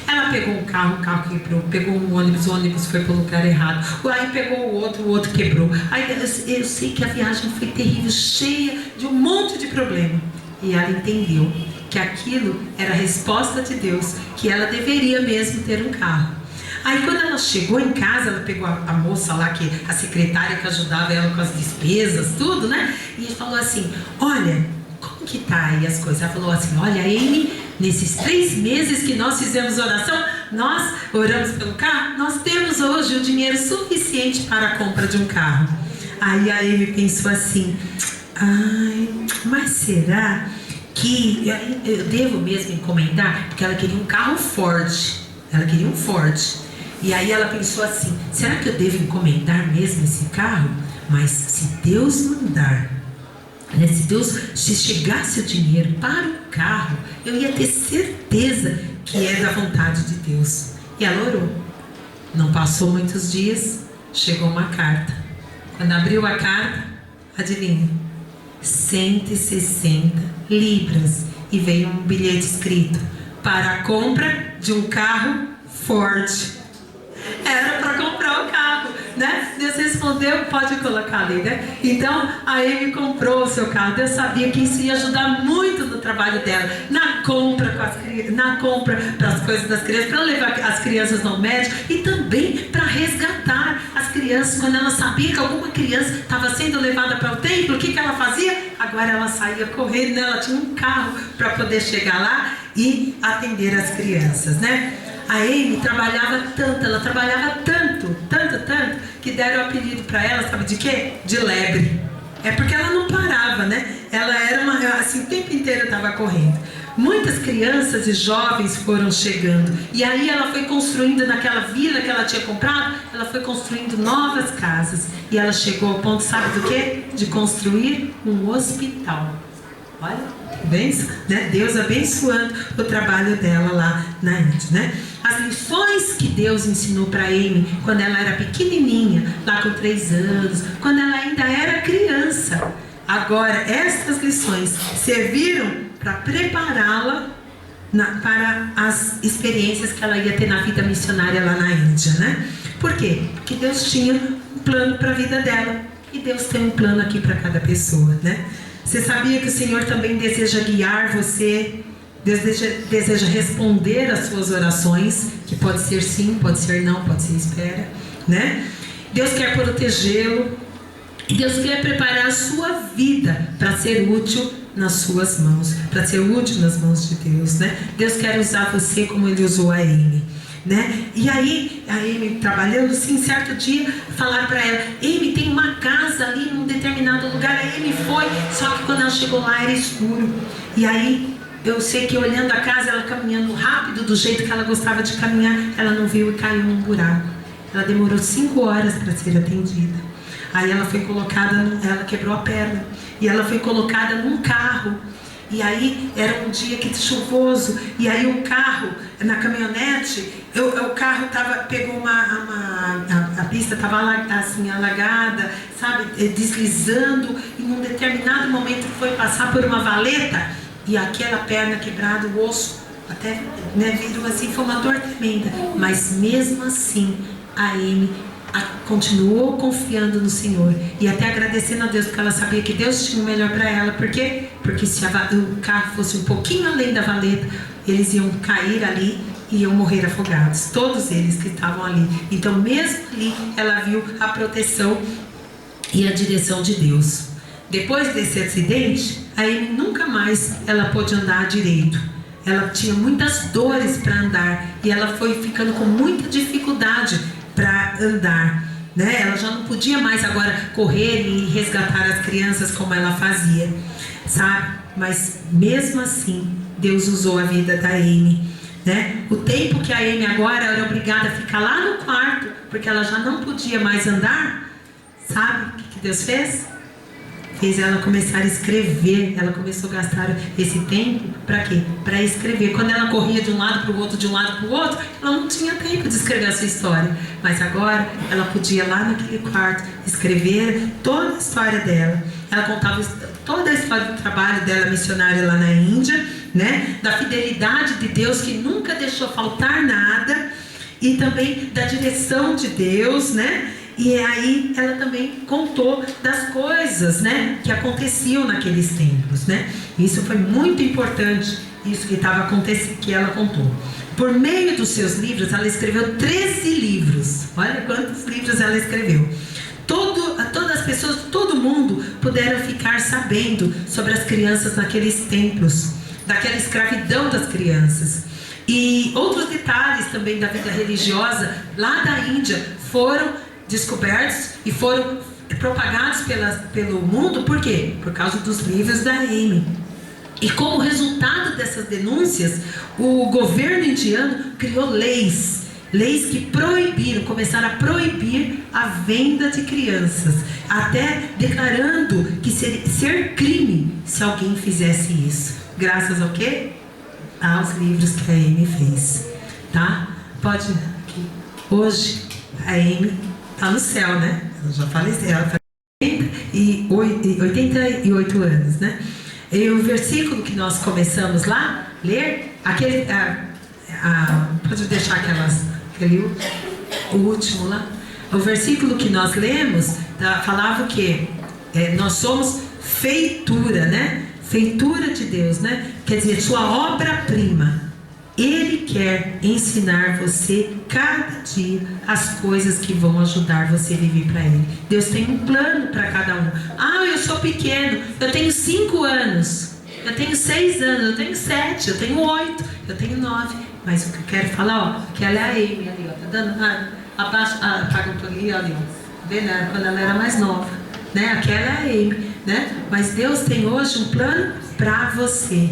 Ela pegou um carro, o carro quebrou. Pegou um ônibus, o ônibus foi para o lugar errado. Aí pegou o outro quebrou. Aí eu sei que a viagem foi terrível, cheia de um monte de problema. E ela entendeu que aquilo era a resposta de Deus, que ela deveria mesmo ter um carro. Aí quando ela chegou em casa, ela pegou a moça lá, a secretária que ajudava ela com as despesas, tudo, né? E falou assim: olha, como que tá aí as coisas? Ela falou assim: olha, Amy, nesses 3 meses que nós fizemos oração, nós oramos pelo carro, nós temos hoje o dinheiro suficiente para a compra de um carro. Aí a Amy pensou assim: ai, mas será que eu devo mesmo encomendar? Porque ela queria um carro Ford. Ela queria um Ford. E aí ela pensou assim: será que eu devo encomendar mesmo esse carro? Mas se Deus mandar, né, se chegasse o dinheiro para o carro, eu ia ter certeza que é da vontade de Deus. E ela orou. Não passou muitos dias, chegou uma carta. Quando abriu a carta, adivinha? 160 libras. E veio um bilhete escrito: para a compra de um carro Ford. Era para comprar o carro, né? Deus respondeu: pode colocar ali, né? Então a Amy comprou o seu carro. Deus sabia que isso ia ajudar muito no trabalho dela, na compra para as coisas das crianças, para levar as crianças no médico e também para resgatar as crianças. Quando ela sabia que alguma criança estava sendo levada para o templo, o que ela fazia? Agora ela saía correndo, né? Ela tinha um carro para poder chegar lá e atender as crianças, né? A Amy trabalhava tanto, ela trabalhava tanto, que deram o apelido para ela, sabe de quê? De lebre. É porque ela não parava, né? Ela era assim, o tempo inteiro estava correndo. Muitas crianças e jovens foram chegando. E aí ela foi construindo, naquela vila que ela tinha comprado, ela foi construindo novas casas. E ela chegou ao ponto, sabe do quê? De construir um hospital. Olha, bênção, né? Deus abençoando o trabalho dela lá na Índia, né? As lições que Deus ensinou para Amy quando ela era pequenininha, lá com 3 anos, quando ela ainda era criança. Agora, estas lições serviram para prepará-la para as experiências que ela ia ter na vida missionária lá na Índia, né? Por quê? Porque Deus tinha um plano para a vida dela. E Deus tem um plano aqui para cada pessoa, né? Você sabia que o Senhor também deseja guiar você? Deus deseja responder às suas orações, que pode ser sim, pode ser não, pode ser espera, né? Deus quer protegê-lo. Deus quer preparar a sua vida para ser útil nas suas mãos, para ser útil nas mãos de Deus, né? Deus quer usar você como Ele usou a Amy. né? E aí, a Amy trabalhando assim, certo dia, falaram para ela: Amy, tem uma casa ali num determinado lugar. A Amy foi, só que quando ela chegou lá era escuro. E aí, eu sei que olhando a casa, ela caminhando rápido, do jeito que ela gostava de caminhar, ela não viu e caiu num buraco. Ela demorou 5 horas para ser atendida. Aí ela foi colocada, ela quebrou a perna, e ela foi colocada num carro. E aí era um dia que chuvoso, e aí o carro, na caminhonete, o carro pegou a pista estava assim, alagada, sabe, deslizando, e num determinado momento foi passar por uma valeta, e aquela perna quebrada, o osso, até, né, virou assim, foi uma dor tremenda. Mas mesmo assim, a Amy continuou confiando no Senhor e até agradecendo a Deus, porque ela sabia que Deus tinha o melhor para ela. Por quê? Porque se o carro fosse um pouquinho além da valeta, eles iam cair ali e iam morrer afogados, todos eles que estavam ali. Então mesmo ali ela viu a proteção e a direção de Deus. Depois desse acidente, a Amy nunca mais ela pôde andar direito. Ela tinha muitas dores para andar e ela foi ficando com muita dificuldade para andar, né? Ela já não podia mais agora correr e resgatar as crianças como ela fazia, sabe? Mas mesmo assim, Deus usou a vida da Amy, né? O tempo que a Amy agora era obrigada a ficar lá no quarto, porque ela já não podia mais andar, sabe o que Deus fez? Fez ela começar a escrever. Ela começou a gastar esse tempo para quê? Para escrever. Quando ela corria de um lado para o outro, de um lado para o outro, ela não tinha tempo de escrever a sua história. Mas agora ela podia lá naquele quarto escrever toda a história dela. Ela contava toda a história do trabalho dela missionária lá na Índia, né? Da fidelidade de Deus, que nunca deixou faltar nada, e também da direção de Deus, né? E aí ela também contou das coisas, né, que aconteciam naqueles tempos, né? Isso foi muito importante, isso que estava acontecendo, que ela contou. Por meio dos seus livros, ela escreveu 13 livros. Olha quantos livros ela escreveu. Todas as pessoas, todo mundo puderam ficar sabendo sobre as crianças naqueles tempos, daquela escravidão das crianças. E outros detalhes também da vida religiosa lá da Índia foram descobertos e foram propagados pelo mundo. Por quê? Por causa dos livros da Amy. E como resultado dessas denúncias, o governo indiano criou leis que começaram a proibir a venda de crianças, até declarando que ser crime se alguém fizesse isso. Graças ao quê? Aos livros que a Amy fez, tá? Pode aqui. Hoje a Amy está no céu, né? Ela já faleceu, ela tem 88 anos, né? E o versículo que nós começamos lá, ler, pode deixar o último lá. O versículo que nós lemos, falava o quê? Nós somos feitura, né? Feitura de Deus, né? Quer dizer, sua obra-prima. Ele quer ensinar você cada dia as coisas que vão ajudar você a viver para Ele. Deus tem um plano para cada um. Eu sou pequeno, eu tenho 5 anos, eu tenho 6 anos, eu tenho 7, eu tenho 8, eu tenho 9. Mas o que eu quero falar, que ela é a Amy ali, tá dando nada. Apaga um pouquinho ali, vendo quando ela era mais nova, né? Aquela é a Amy, né? Mas Deus tem hoje um plano para você,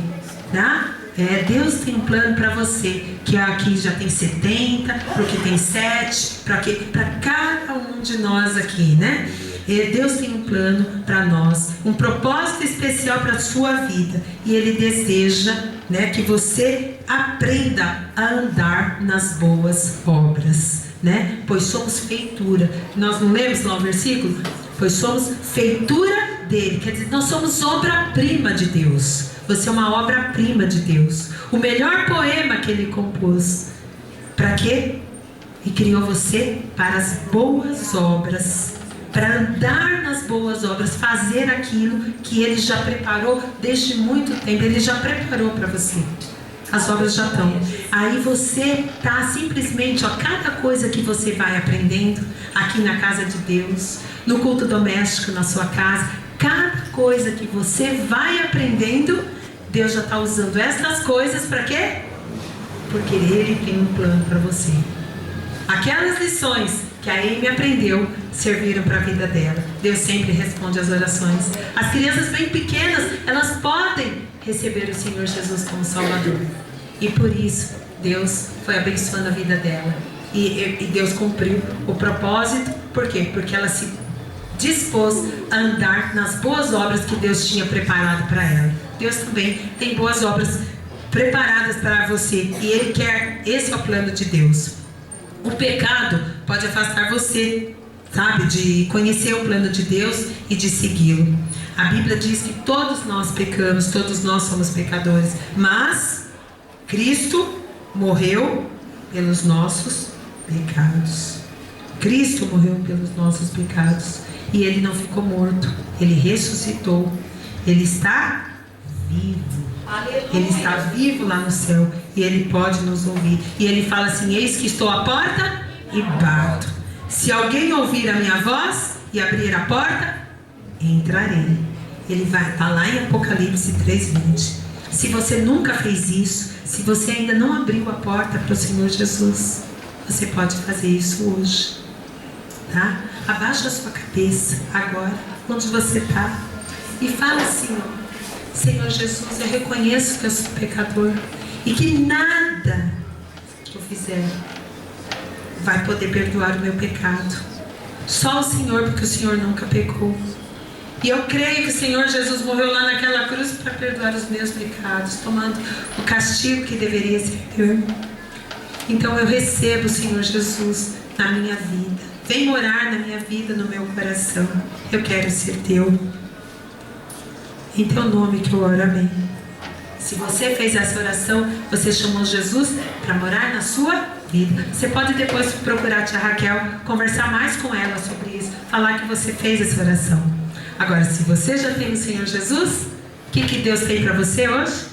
tá? Deus tem um plano para você, que aqui já tem 70, para o que tem 7, para cada um de nós aqui, né? Deus tem um plano para nós, um propósito especial para a sua vida, e Ele deseja, né, que você aprenda a andar nas boas obras, né? Pois somos feitura. Nós não lemos lá o versículo? Pois somos feitura dele, quer dizer, nós somos obra-prima de Deus. Você é uma obra-prima de Deus. O melhor poema que Ele compôs. Para quê? E criou você para as boas obras. Para andar nas boas obras. Fazer aquilo que Ele já preparou desde muito tempo. Ele já preparou para você. As obras já estão. Aí você está simplesmente, cada coisa que você vai aprendendo aqui na casa de Deus, no culto doméstico, na sua casa, cada coisa que você vai aprendendo, Deus já está usando essas coisas para quê? porque Ele tem um plano para você. Aquelas lições que a Amy aprendeu serviram para a vida dela. Deus sempre responde às orações. As crianças bem pequenas, elas podem receber o Senhor Jesus como Salvador. E por isso, Deus foi abençoando a vida dela. E Deus cumpriu o propósito. Por quê? Porque ela se dispôs a andar nas boas obras que Deus tinha preparado para ela. Deus também tem boas obras preparadas para você. E Ele quer, esse é o plano de Deus. O pecado pode afastar você, sabe, de conhecer o plano de Deus e de segui-lo. A Bíblia diz que todos nós pecamos, todos nós somos pecadores, mas Cristo morreu pelos nossos pecados. Cristo morreu pelos nossos pecados e Ele não ficou morto, Ele ressuscitou, Ele está vivo. Ele está vivo lá no céu e Ele pode nos ouvir. E Ele fala assim: eis que estou à porta e bato. Se alguém ouvir a minha voz e abrir a porta, entrarei. Ele vai estar lá em Apocalipse 3:20. Se você nunca fez isso, se você ainda não abriu a porta para o Senhor Jesus, você pode fazer isso hoje, tá? Abaixa a sua cabeça agora, onde você está, e fala assim: Senhor Jesus, eu reconheço que eu sou pecador e que nada que eu fizer vai poder perdoar o meu pecado. Só o Senhor, porque o Senhor nunca pecou. E eu creio que o Senhor Jesus morreu lá naquela cruz para perdoar os meus pecados, tomando o castigo que deveria ser meu. Então eu recebo o Senhor Jesus na minha vida. Vem morar na minha vida, no meu coração. Eu quero ser teu. Em teu nome que eu oro, amém. Se você fez essa oração, você chamou Jesus para morar na sua vida. Você pode depois procurar a tia Raquel, conversar mais com ela sobre isso, falar que você fez essa oração. Agora, se você já tem o Senhor Jesus, o que Deus tem para você hoje?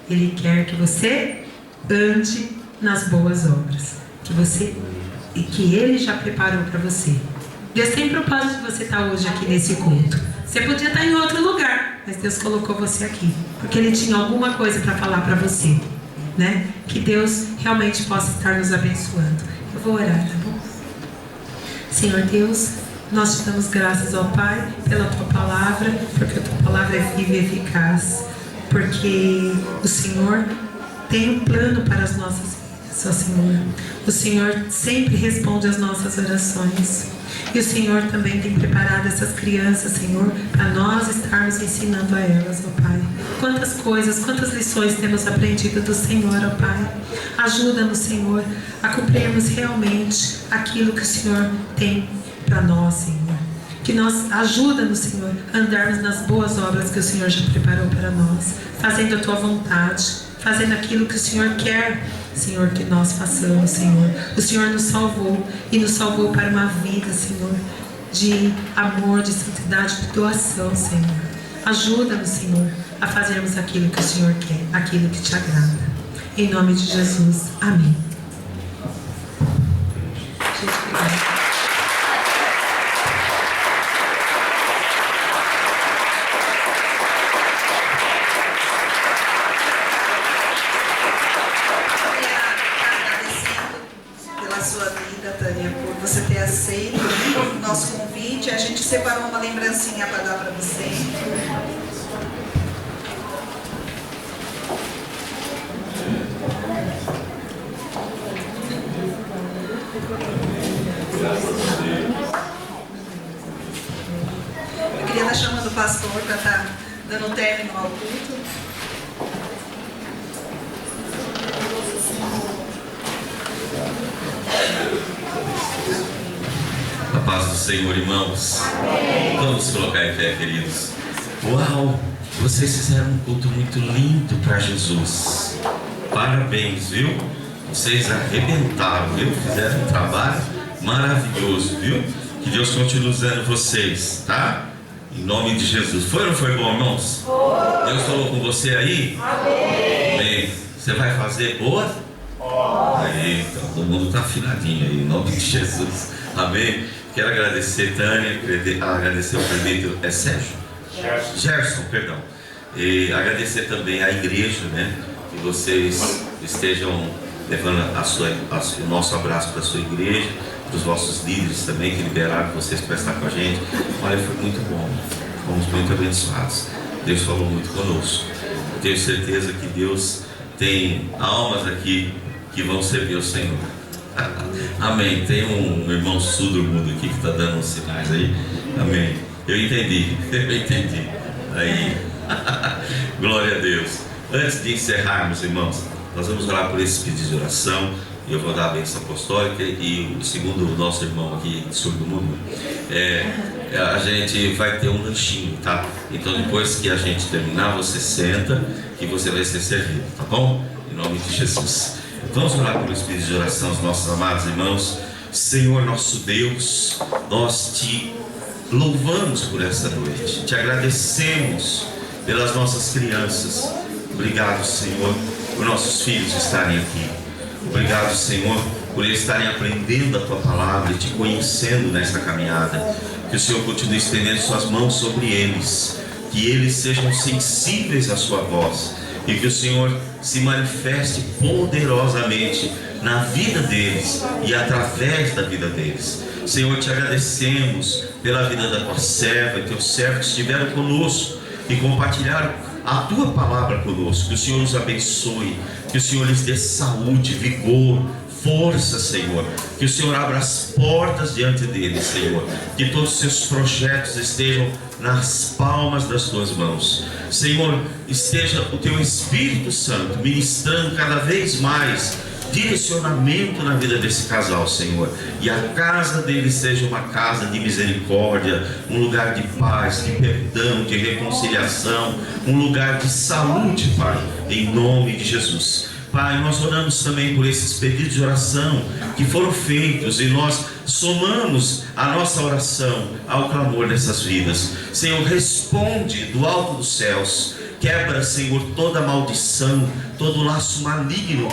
Ele quer que você ande nas boas obras, que Ele já preparou para você. Deus tem propósito de você estar hoje aqui nesse culto. Você podia estar em outro lugar, mas Deus colocou você aqui, porque Ele tinha alguma coisa para falar para você, né? Que Deus realmente possa estar nos abençoando. Eu vou orar, tá bom? Senhor Deus, nós te damos graças ao Pai pela Tua Palavra, porque a Tua Palavra é viva e eficaz, porque o Senhor tem um plano para as nossas vidas, ó Senhor. O Senhor sempre responde às nossas orações. E o Senhor também tem preparado essas crianças, Senhor, para nós estarmos ensinando a elas, ó Pai. Quantas coisas, quantas lições temos aprendido do Senhor, ó Pai. Ajuda-nos, Senhor, a cumprirmos realmente aquilo que o Senhor tem para nós, Senhor. Que nós ajuda-nos, Senhor, a andarmos nas boas obras que o Senhor já preparou para nós, fazendo a Tua vontade, fazendo aquilo que o Senhor quer, Senhor, que nós façamos, Senhor. O Senhor nos salvou e nos salvou para uma vida, Senhor, de amor, de santidade, de doação, Senhor. Ajuda-nos, Senhor, a fazermos aquilo que o Senhor quer, aquilo que te agrada. Em nome de Jesus. Amém. Gente, obrigada. Você ter aceito o nosso convite. A gente separou uma lembrancinha para dar para você. Eu queria estar chamando o pastor para estar dando término ao culto. A paz do Senhor, irmãos. Amém. Vamos colocar em pé, queridos. Uau, vocês fizeram um culto muito lindo para Jesus. Parabéns, viu? Vocês arrebentaram, viu? Fizeram um trabalho maravilhoso, viu? Que Deus continue usando vocês, tá? Em nome de Jesus. Foi ou não foi bom, irmãos? Foi. Deus falou com você aí? Amém. Amém. Você vai fazer boa? Aí, então, todo mundo está afinadinho aí, em nome de Jesus. Amém? Quero agradecer, Tânia, agradecer o presbítero, Sérgio? Gerson, perdão. E agradecer também a igreja, né? Que vocês estejam levando o nosso abraço para a sua igreja, para os vossos líderes também, que liberaram vocês para estar com a gente. Olha, foi muito bom, fomos muito abençoados. Deus falou muito conosco. Eu tenho certeza que Deus tem almas aqui que vão servir ao Senhor. Amém. Tem um irmão surdo-mudo aqui que está dando uns sinais aí. Amém. Eu entendi. Aí, glória a Deus. Antes de encerrarmos, irmãos, nós vamos orar por esse pedido de oração. Eu vou dar a bênção apostólica e segundo o nosso irmão aqui, surdo-mudo, a gente vai ter um lanchinho, tá? Então depois que a gente terminar, você senta e você vai ser servido, tá bom? Em nome de Jesus. Vamos orar por esse pedido de oração, os nossos amados irmãos. Senhor nosso Deus, nós te louvamos por essa noite, te agradecemos pelas nossas crianças. Obrigado, Senhor, por nossos filhos estarem aqui. Obrigado, Senhor, por eles estarem aprendendo a Tua Palavra e Te conhecendo nesta caminhada. Que o Senhor continue estendendo Suas mãos sobre eles, que eles sejam sensíveis à Sua voz e que o Senhor se manifeste poderosamente na vida deles e através da vida deles. Senhor, Te agradecemos pela vida da Tua serva e Teus servos que estiveram conosco e compartilharam a Tua Palavra conosco. Que o Senhor os abençoe, que o Senhor lhes dê saúde, vigor, força, Senhor. Que o Senhor abra as portas diante deles, Senhor. Que todos os seus projetos estejam nas palmas das Tuas mãos. Senhor, esteja o Teu Espírito Santo ministrando cada vez mais direcionamento na vida desse casal, Senhor, e a casa deles seja uma casa de misericórdia, um lugar de paz, de perdão, de reconciliação, um lugar de saúde, Pai, em nome de Jesus. Pai, nós oramos também por esses pedidos de oração que foram feitos e nós somamos a nossa oração ao clamor dessas vidas. Senhor, responde do alto dos céus. Quebra, Senhor, toda maldição, todo laço maligno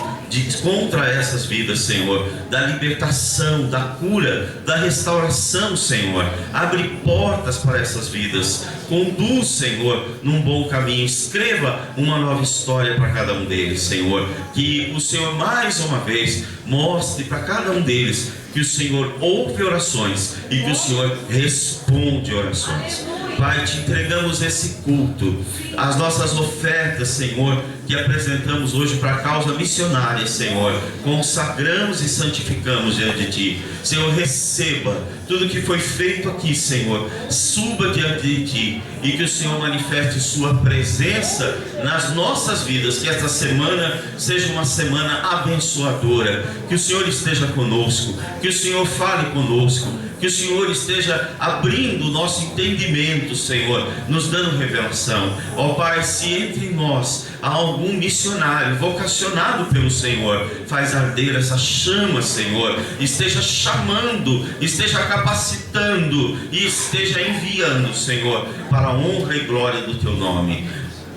contra essas vidas, Senhor. Da libertação, da cura, da restauração, Senhor. Abre portas para essas vidas. Conduz, Senhor, num bom caminho. Escreva uma nova história para cada um deles, Senhor. Que o Senhor, mais uma vez, mostre para cada um deles que o Senhor ouve orações e que o Senhor responde orações. Pai, Te entregamos esse culto, as nossas ofertas, Senhor, que apresentamos hoje para a causa missionária, Senhor. Consagramos e santificamos diante de Ti. Senhor, receba tudo que foi feito aqui, Senhor. Suba diante de Ti e que o Senhor manifeste Sua presença nas nossas vidas. Que esta semana seja uma semana abençoadora. Que o Senhor esteja conosco, que o Senhor fale conosco, que o Senhor esteja abrindo o nosso entendimento, Senhor, nos dando revelação. Ó Pai, se entre nós há algum missionário vocacionado pelo Senhor, faz arder essa chama, Senhor, esteja chamando, esteja capacitando e esteja enviando, Senhor, para a honra e glória do Teu nome.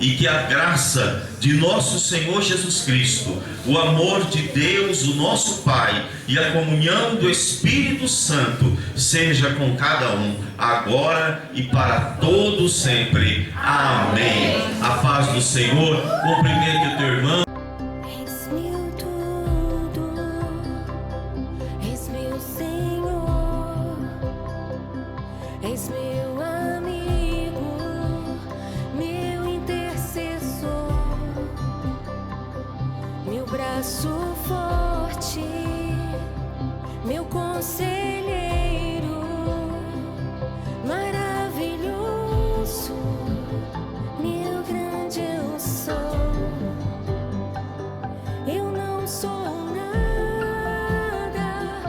E que a graça de nosso Senhor Jesus Cristo, o amor de Deus, o nosso Pai, e a comunhão do Espírito Santo seja com cada um, agora e para todos sempre. Amém. A paz do Senhor. Cumprimente o teu irmão.